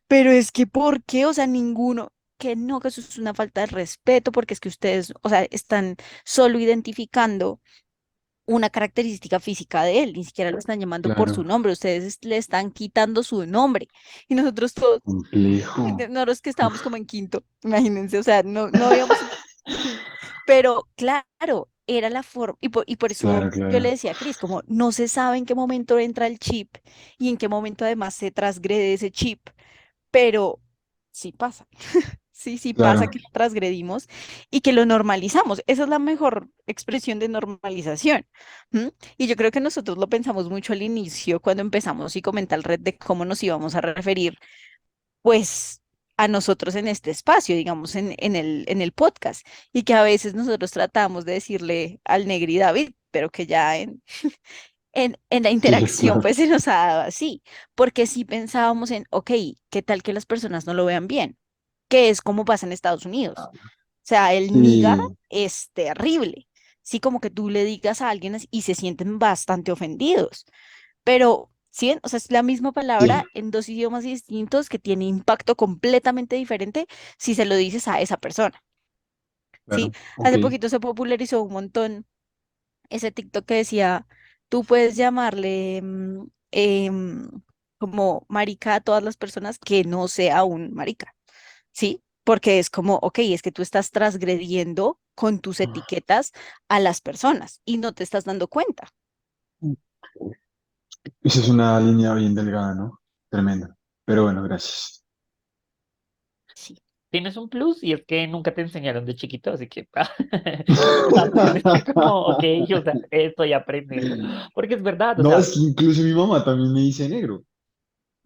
pero es que, ¿por qué? O sea, ninguno, que no, que eso es una falta de respeto, porque es que ustedes, o sea, están solo identificando una característica física de él, ni siquiera lo están llamando por su Claro, nombre, ustedes le están quitando su nombre. Y nosotros todos, complejo. nosotros que estábamos como Uf, en quinto, imagínense, o sea, no habíamos, pero claro, era la forma, y por claro, eso yo le claro, decía a Cris, como no se sabe en qué momento entra el chip y en qué momento además se transgrede ese chip, pero sí pasa. Sí pasa claro. que lo transgredimos y que lo normalizamos. Esa es la mejor expresión de normalización. ¿M? Y yo creo que nosotros lo pensamos mucho al inicio cuando empezamos y comenta el red de cómo nos íbamos a referir, pues, a nosotros en este espacio, digamos, en el podcast. Y que a veces nosotros tratamos de decirle al Negri David, pero que ya en la Sí, interacción claro. pues se nos ha dado así, porque sí pensábamos en, ok, ¿qué tal que las personas no lo vean bien? Que es como pasa en Estados Unidos. O sea, el niga Sí, es terrible. Sí, como que tú le digas a alguien y se sienten bastante ofendidos. Pero, sí, o sea, es la misma sí, palabra en dos idiomas distintos que tiene impacto completamente diferente si se lo dices a esa persona. ¿Sí? claro. Ok. Hace poquito se popularizó un montón ese TikTok que decía, tú puedes llamarle como marica a todas las personas que no sea un marica. ¿Sí? Porque es como, ok, es que tú estás transgrediendo con tus etiquetas a las personas y no te estás dando cuenta. Esa es una línea bien delgada, ¿no? Tremenda. Pero bueno, gracias. Sí. Tienes un plus y es que nunca te enseñaron de chiquito, así que aprendes como, ok, o sea, estoy aprendiendo. Porque es verdad, o No, sea, es que incluso mi mamá también me dice negro.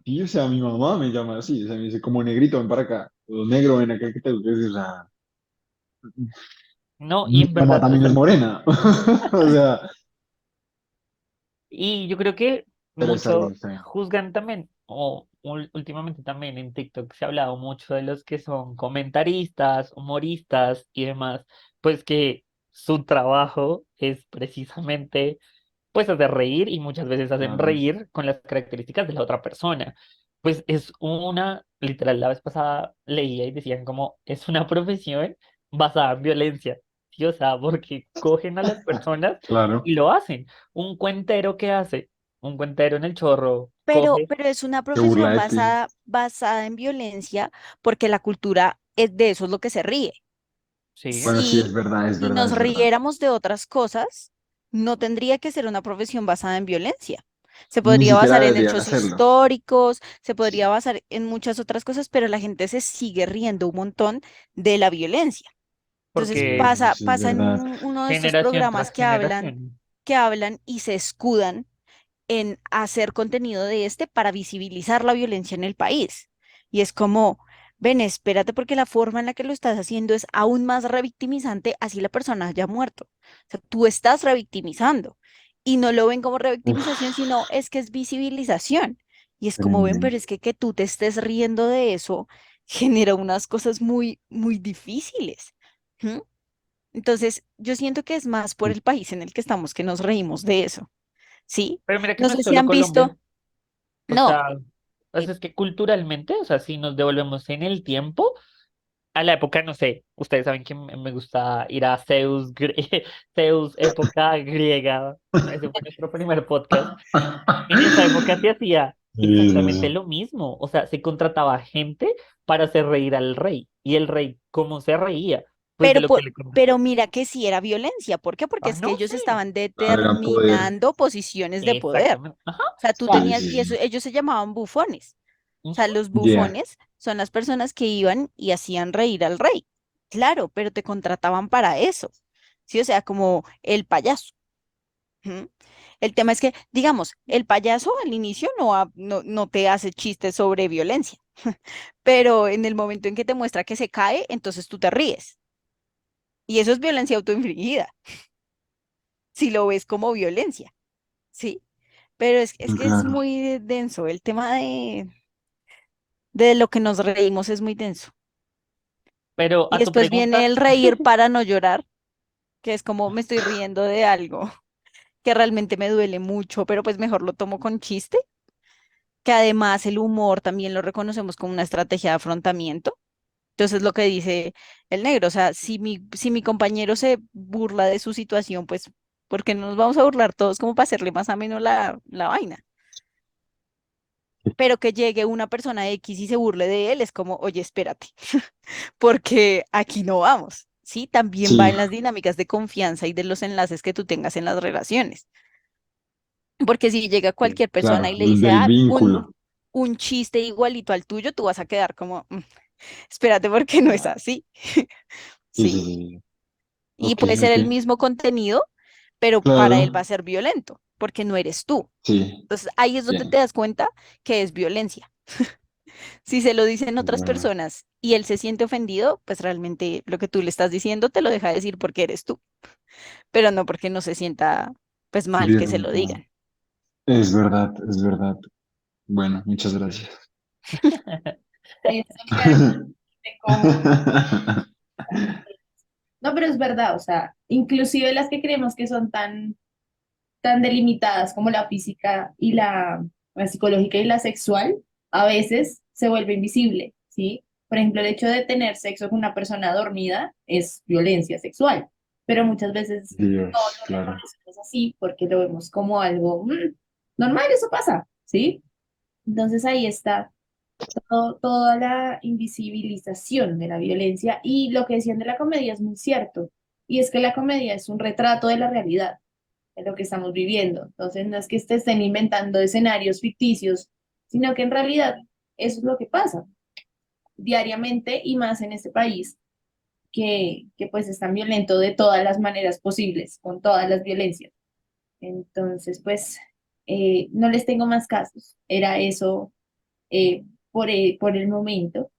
Y o sea, mi mamá me llama así, o sea, me dice como negrito, ven para acá. O negro, ven acá que te guste. O sea, no, y mi en mamá verdad, o también sea, es morena. O sea, y yo creo que pero está bien, mucho está bien. juzgan también, o últimamente también en TikTok se ha hablado mucho de los que son comentaristas, humoristas y demás, pues que su trabajo es precisamente pues hacer reír y muchas veces hacen Claro. reír con las características de la otra persona. Pues es una, literal, la vez pasada leía y decían como es una profesión basada en violencia, ¿sí? O sea, porque cogen a las personas Claro. y lo hacen. Un cuentero que hace, un cuentero en el chorro, Pero, coge, pero es una Se burla profesión de ti. basada en violencia porque la cultura es de eso es lo que se ríe. sí, Bueno, sí, es Si, verdad, es si verdad, nos es verdad. riéramos de otras cosas, no tendría que ser una profesión basada en violencia. Se Ni podría siquiera basar en deberían hechos hacerlo. históricos, se podría basar en muchas otras cosas, pero la gente se sigue riendo un montón de la violencia. Entonces porque Sí, pasa, sí, es pasa en verdad. uno de estos generación programas tras generación. que hablan y se escudan en hacer contenido de este para visibilizar la violencia en el país. Y es como, ven, espérate porque la forma en la que lo estás haciendo es aún más revictimizante, así la persona haya muerto. O sea, tú estás revictimizando y no lo ven como revictimización, Uf, sino es que es visibilización. Y es como ven, pero tremendo. es que tú te estés riendo de eso genera unas cosas muy, muy difíciles. ¿M? Entonces, yo siento que es más por el país en el que estamos que nos reímos de eso. ¿Sí? Pero mira que No no sé es si solo han Colombia. visto, O no, sea, eh, es que culturalmente, o sea, si nos devolvemos en el tiempo, a la época, no sé, ustedes saben que me gusta ir a Zeus, Zeus, época griega. Ese fue nuestro primer podcast. En esa época se hacía Sí, sí, exactamente sí. lo mismo. O sea, se contrataba gente para hacer reír al rey. Y el rey, ¿cómo se reía? Pues de pero, lo que le contaba. pero mira que sí era violencia. ¿Por qué? Porque Ah, es que no ellos sé. estaban Claro, eran poder. determinando posiciones de poder. Exactamente. Ajá. O sea, O tú sea, Sí, tenías, sí, y eso, sí. ellos se llamaban bufones. O sea, ujú. los Yeah. bufones son las personas que iban y hacían reír al rey. Claro, pero te contrataban para eso. Sí, o sea, como el payaso. Ujú. El tema es que, digamos, el payaso al inicio no te hace chistes sobre violencia, pero en el momento en que te muestra que se cae, entonces tú te ríes. Y eso es violencia autoinfligida, si lo ves como violencia, ¿sí? Pero es que es Claro. muy denso, el tema de lo que nos reímos es muy denso. Pero Y a tu después viene pregunta, el reír para no llorar, que es como me estoy riendo de algo que realmente me duele mucho, pero pues mejor lo tomo con chiste, que además el humor también lo reconocemos como una estrategia de afrontamiento. Entonces lo que dice el negro, o sea, si mi compañero se burla de su situación, pues porque no nos vamos a burlar todos como para hacerle más ameno la vaina. Pero que llegue una persona X y se burle de él es como, oye, espérate, porque aquí no vamos. Sí, también va Sí, en las dinámicas de confianza y de los enlaces que tú tengas en las relaciones. Porque si llega cualquier persona y claro, le dice, del ah, vínculo. un chiste igualito al tuyo, tú vas a quedar como, espérate, porque no es así. Sí, sí, Sí. sí. Y Ok, puede ser ok. el mismo contenido, pero para él va a Claro, ser violento, porque no eres tú. sí, Entonces ahí es donde te bien, das cuenta que es violencia. Si se lo dicen es otras verdad. personas y él se siente ofendido, pues realmente lo que tú le estás diciendo te lo deja decir porque eres tú, pero no porque no se sienta pues mal que se lo Violento. digan. Es verdad, es verdad. Bueno, muchas gracias. Ahí está claramente cómo... No, pero es verdad, o sea, inclusive las que creemos que son tan delimitadas como la física y la psicológica y la sexual, a veces se vuelve invisible, ¿sí? Por ejemplo, el hecho de tener sexo con una persona dormida es violencia sexual, pero muchas veces no Dios, lo claro. reconocemos así porque lo vemos como algo normal, eso pasa, ¿sí? Entonces ahí está toda la invisibilización de la violencia y lo que decían de la comedia es muy cierto, y es que la comedia es un retrato de la realidad en lo que estamos viviendo. Entonces, no es que estén inventando escenarios ficticios, sino que en realidad eso es lo que pasa diariamente y más en este país que pues es tan violento de todas las maneras posibles, con todas las violencias. Entonces, pues no les tengo más casos. Era eso por el momento.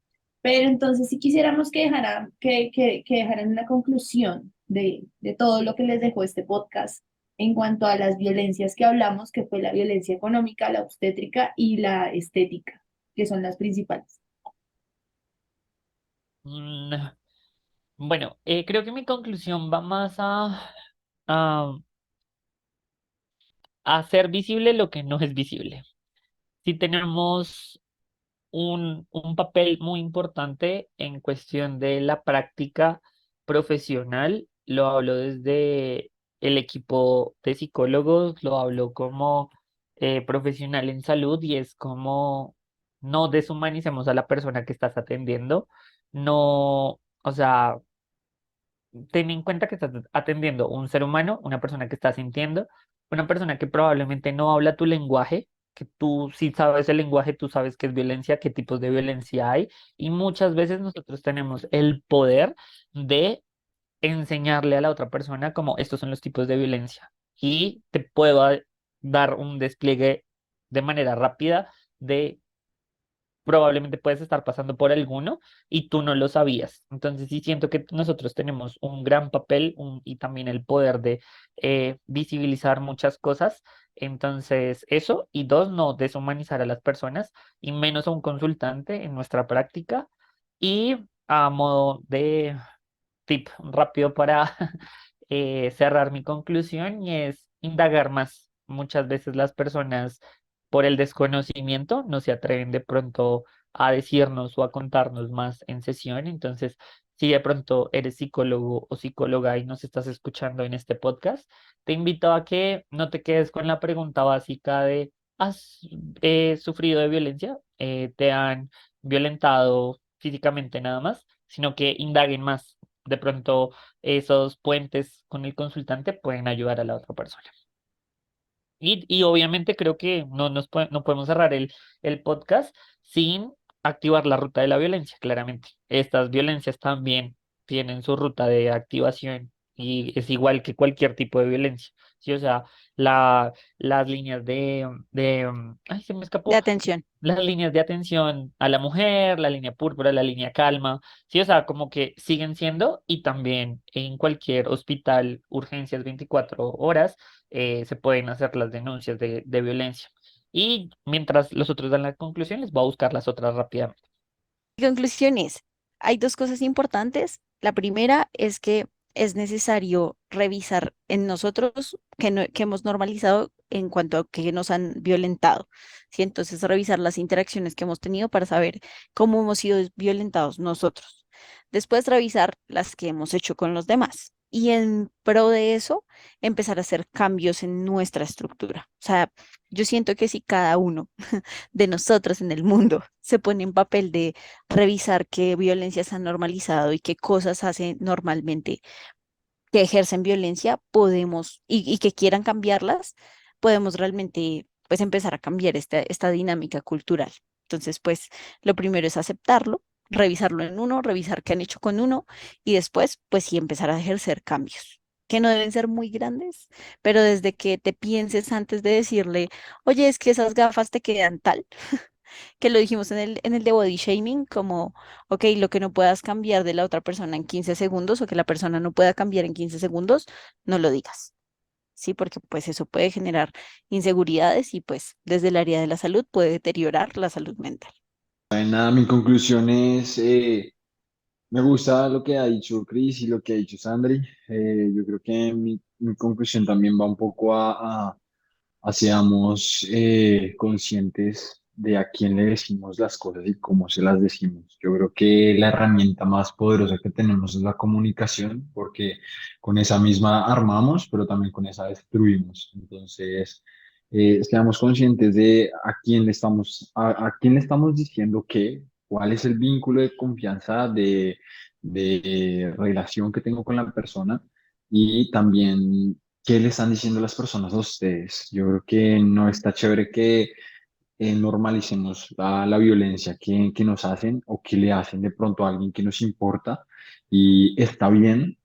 Pero entonces, si quisiéramos que dejaran una conclusión de todo lo que les dejó este podcast en cuanto a las violencias que hablamos, que fue la violencia económica, la obstétrica y la estética, que son las principales. Mm, Bueno, creo que mi conclusión va más a hacer visible lo que no es visible. Si tenemos un papel muy importante en cuestión de la práctica profesional. Lo hablo desde el equipo de psicólogos, lo hablo como profesional en salud y es como no deshumanicemos a la persona que estás atendiendo. No, o sea, ten en cuenta que estás atendiendo un ser humano, una persona que está sintiendo, una persona que probablemente no habla tu lenguaje, que tú si sabes el lenguaje, tú sabes qué es violencia, qué tipos de violencia hay, y muchas veces nosotros tenemos el poder de enseñarle a la otra persona como estos son los tipos de violencia y te puedo dar un despliegue de manera rápida de probablemente puedes estar pasando por alguno y tú no lo sabías. Entonces sí siento que nosotros tenemos un gran papel y también el poder de visibilizar muchas cosas. Entonces eso, y dos, no deshumanizar a las personas y menos a un consultante en nuestra práctica. Y a modo de tip rápido para cerrar mi conclusión y es indagar más. Muchas veces las personas por el desconocimiento no se atreven de pronto a decirnos o a contarnos más en sesión. Entonces, si de pronto eres psicólogo o psicóloga y nos estás escuchando en este podcast, te invito a que no te quedes con la pregunta básica de, ¿has sufrido de violencia? ¿Te han violentado físicamente nada más? Sino que indaguen más. De pronto esos puentes con el consultante pueden ayudar a la otra persona. Y obviamente creo que no podemos cerrar el podcast sin activar la ruta de la violencia, claramente. Estas violencias también tienen su ruta de activación y es igual que cualquier tipo de violencia. Sí, o sea, las líneas ay, se me De escapó, atención. las líneas de atención a la mujer, la línea púrpura, la línea calma, sí, o sea, como que siguen siendo y también en cualquier hospital, urgencias 24 horas, se pueden hacer las denuncias de violencia. Y mientras los otros dan las conclusiones, voy a buscar las otras rápidamente. Mi conclusión es, hay dos cosas importantes. La primera es que es necesario revisar en nosotros que hemos normalizado en cuanto a que nos han violentado. ¿Sí? Entonces, revisar las interacciones que hemos tenido para saber cómo hemos sido violentados nosotros. Después, revisar las que hemos hecho con los demás y en pro de eso empezar a hacer cambios en nuestra estructura. O sea, yo siento que si cada uno de nosotros en el mundo se pone en papel de revisar qué violencia se ha normalizado y qué cosas hacen normalmente que ejercen violencia, podemos, y que quieran cambiarlas, podemos realmente pues empezar a cambiar esta dinámica cultural. Entonces, pues lo primero es aceptarlo, revisarlo en uno, revisar qué han hecho con uno y después, pues sí, empezar a ejercer cambios que no deben ser muy grandes, pero desde que te pienses antes de decirle, oye, es que esas gafas te quedan tal, que lo dijimos en el de body shaming, como, ok, lo que no puedas cambiar de la otra persona en 15 segundos o que la persona no pueda cambiar en 15 segundos, no lo digas, ¿sí? Porque pues eso puede generar inseguridades y pues desde el área de la salud puede deteriorar la salud mental. Nada, mi conclusión es, me gusta lo que ha dicho Chris y lo que ha dicho Sandri. Yo creo que mi conclusión también va un poco a seamos conscientes de a quién le decimos las cosas y cómo se las decimos. Yo creo que la herramienta más poderosa que tenemos es la comunicación, porque con esa misma armamos, pero también con esa destruimos. Entonces, seamos conscientes de a quién le estamos diciendo qué, cuál es el vínculo de confianza, de relación que tengo con la persona y también qué le están diciendo las personas a ustedes. Yo creo que no está chévere que normalicemos la violencia que nos hacen o que le hacen de pronto a alguien que nos importa y está bien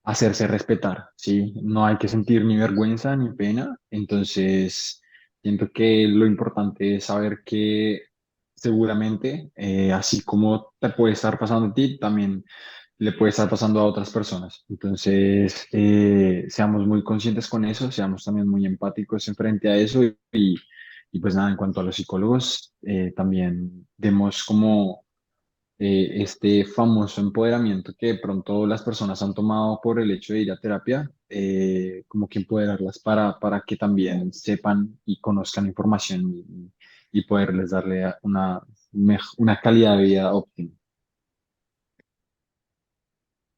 hacerse respetar, ¿sí? No hay que sentir ni vergüenza ni pena, entonces siento que lo importante es saber que seguramente, así como te puede estar pasando a ti, también le puede estar pasando a otras personas. Entonces, seamos muy conscientes con eso, seamos también muy empáticos en frente a eso y pues nada, en cuanto a los psicólogos, también demos como este famoso empoderamiento que de pronto las personas han tomado por el hecho de ir a terapia, como que empoderarlas para que también sepan y conozcan información y poderles darle una calidad de vida óptima.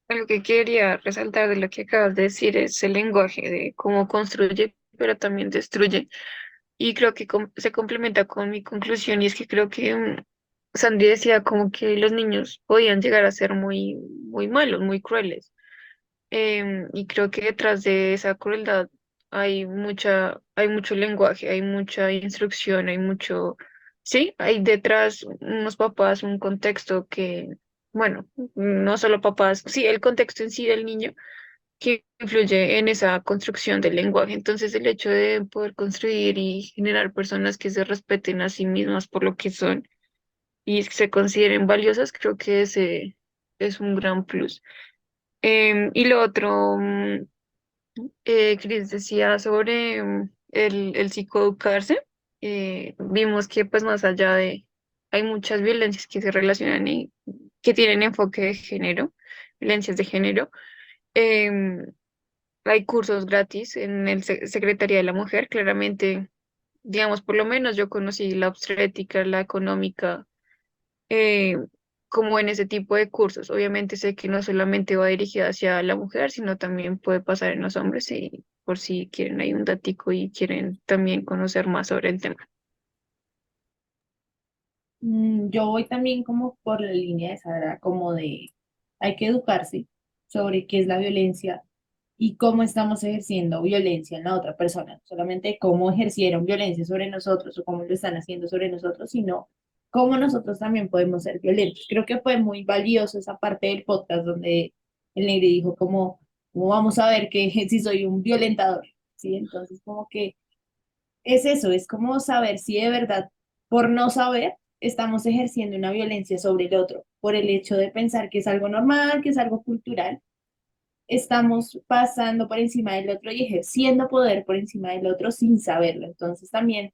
Algo que quería resaltar de lo que acabas de decir es el lenguaje, de cómo construye, pero también destruye. Y creo que se complementa con mi conclusión, y es que creo que Sandy decía como que los niños podían llegar a ser muy, muy malos, muy crueles. Y creo que detrás de esa crueldad hay mucho lenguaje, hay mucha instrucción, hay mucho, sí, hay detrás unos papás, un contexto que, bueno, no solo papás, sí, el contexto en sí del niño que influye en esa construcción del lenguaje. Entonces, el hecho de poder construir y generar personas que se respeten a sí mismas por lo que son y se consideren valiosas, creo que ese es un gran plus. Y lo otro, Cris decía sobre el psicoeducarse. Vimos que pues más allá de, hay muchas violencias que se relacionan y que tienen enfoque de género, violencias de género. Em, Hay cursos gratis en el Secretaría de la Mujer, claramente, digamos, por lo menos yo conocí la obstétrica, la económica, eh, como en ese tipo de cursos. Obviamente sé que no solamente va dirigida hacia la mujer, sino también puede pasar en los hombres y por si quieren hay un datico y quieren también conocer más sobre el tema. Yo voy también como por la línea de Sara, como de hay que educarse sobre qué es la violencia y cómo estamos ejerciendo violencia en la otra persona, no solamente cómo ejercieron violencia sobre nosotros o cómo lo están haciendo sobre nosotros, sino cómo nosotros también podemos ser violentos. Creo que fue muy valioso esa parte del podcast donde el Negri dijo como vamos a ver que si soy un violentador, ¿sí? Entonces como que es eso, es como saber si de verdad, por no saber, estamos ejerciendo una violencia sobre el otro, por el hecho de pensar que es algo normal, que es algo cultural, estamos pasando por encima del otro y ejerciendo poder por encima del otro sin saberlo. Entonces también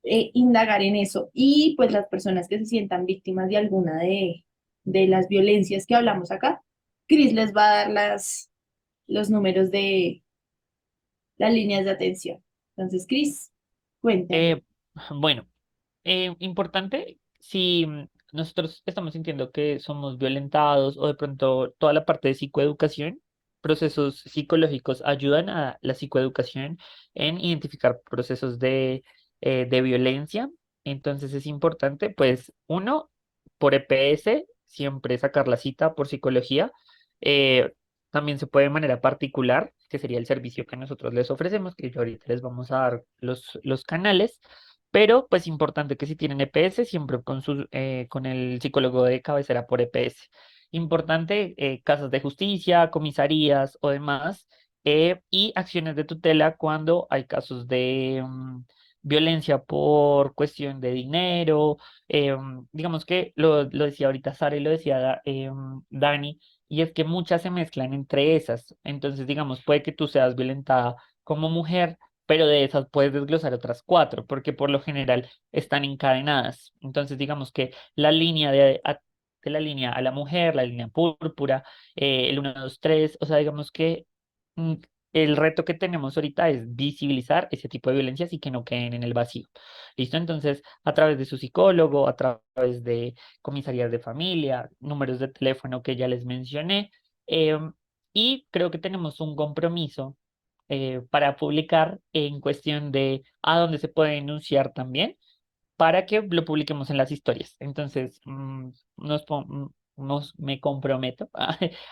indagar en eso y pues las personas que se sientan víctimas de alguna de las violencias que hablamos acá, Cris les va a dar los números de las líneas de atención. Entonces, Cris, cuéntame. Eh, bueno, importante, si nosotros estamos sintiendo que somos violentados o de pronto toda la parte de psicoeducación, procesos psicológicos ayudan a la psicoeducación en identificar procesos de violencia. Entonces es importante, pues, uno, por EPS, siempre sacar la cita por psicología. Eh, También se puede de manera particular, que sería el servicio que nosotros les ofrecemos, que yo ahorita les vamos a dar los canales. Pero pues importante que si tienen EPS, siempre con el psicólogo de cabecera por EPS. Importante, casas de justicia, comisarías o demás, y acciones de tutela cuando hay casos de violencia por cuestión de dinero. Digamos que lo decía ahorita Sara y lo decía Dani, y es que muchas se mezclan entre esas. Entonces, digamos, puede que tú seas violentada como mujer, pero de esas puedes desglosar otras cuatro, porque por lo general están encadenadas. Entonces, digamos que la línea de la línea a la mujer, la línea púrpura, el 1, 2, 3, o sea, digamos que mm, el reto que tenemos ahorita es visibilizar ese tipo de violencias y que no queden en el vacío. ¿Listo? Entonces, a través de su psicólogo, a través de comisarías de familia, números de teléfono que ya les mencioné, em, y creo que tenemos un compromiso para publicar en cuestión de a dónde se puede denunciar también para que lo publiquemos en las historias. Entonces, me comprometo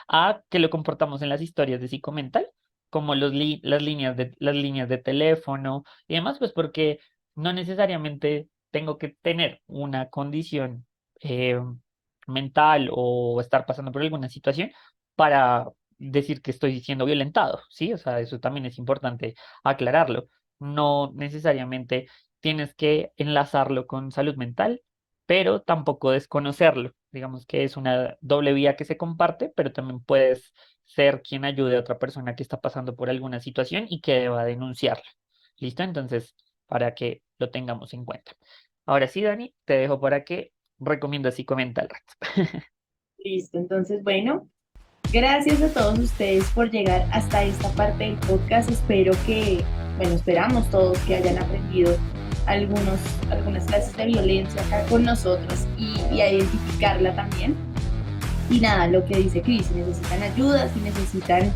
a que lo comportamos en las historias de Psicomental, como las líneas de teléfono y demás, pues porque no necesariamente tengo que tener una condición eh, mental o estar pasando por alguna situación para decir que estoy siendo violentado, ¿sí? O sea, eso también es importante aclararlo. No necesariamente tienes que enlazarlo con salud mental, pero tampoco desconocerlo. Digamos que es una doble vía que se comparte, pero también puedes ser quien ayude a otra persona que está pasando por alguna situación y que deba denunciarlo. ¿Listo? Entonces, para que lo tengamos en cuenta. Ahora sí, Dani, te dejo para que recomiendas y comenta al rato. Listo, entonces, bueno, gracias a todos ustedes por llegar hasta esta parte del podcast. Espero que, bueno, esperamos todos que hayan aprendido algunas clases de violencia acá con nosotros y a identificarla también. Y nada, lo que dice Cris, si necesitan ayuda, si necesitan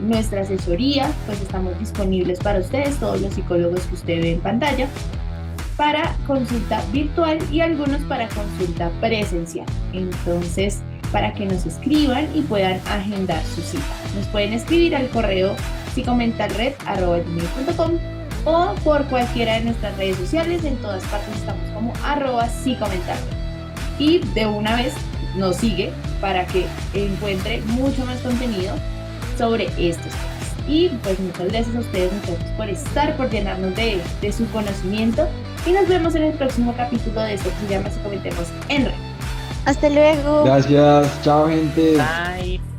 nuestra asesoría, pues estamos disponibles para ustedes, todos los psicólogos que usted ve en pantalla, para consulta virtual y algunos para consulta presencial. Entonces, para que nos escriban y puedan agendar su cita. Nos pueden escribir al correo psicomentalred@gmail.com o por cualquiera de nuestras redes sociales. En todas partes estamos como @psicomentalred. Y de una vez nos sigue para que encuentre mucho más contenido sobre estos temas. Y pues muchas gracias a ustedes, muchachos, por estar, por llenarnos de su conocimiento. Y nos vemos en el próximo capítulo de esto que se llama Psicomentemos en Red. Hasta luego. Gracias, chao gente. Bye.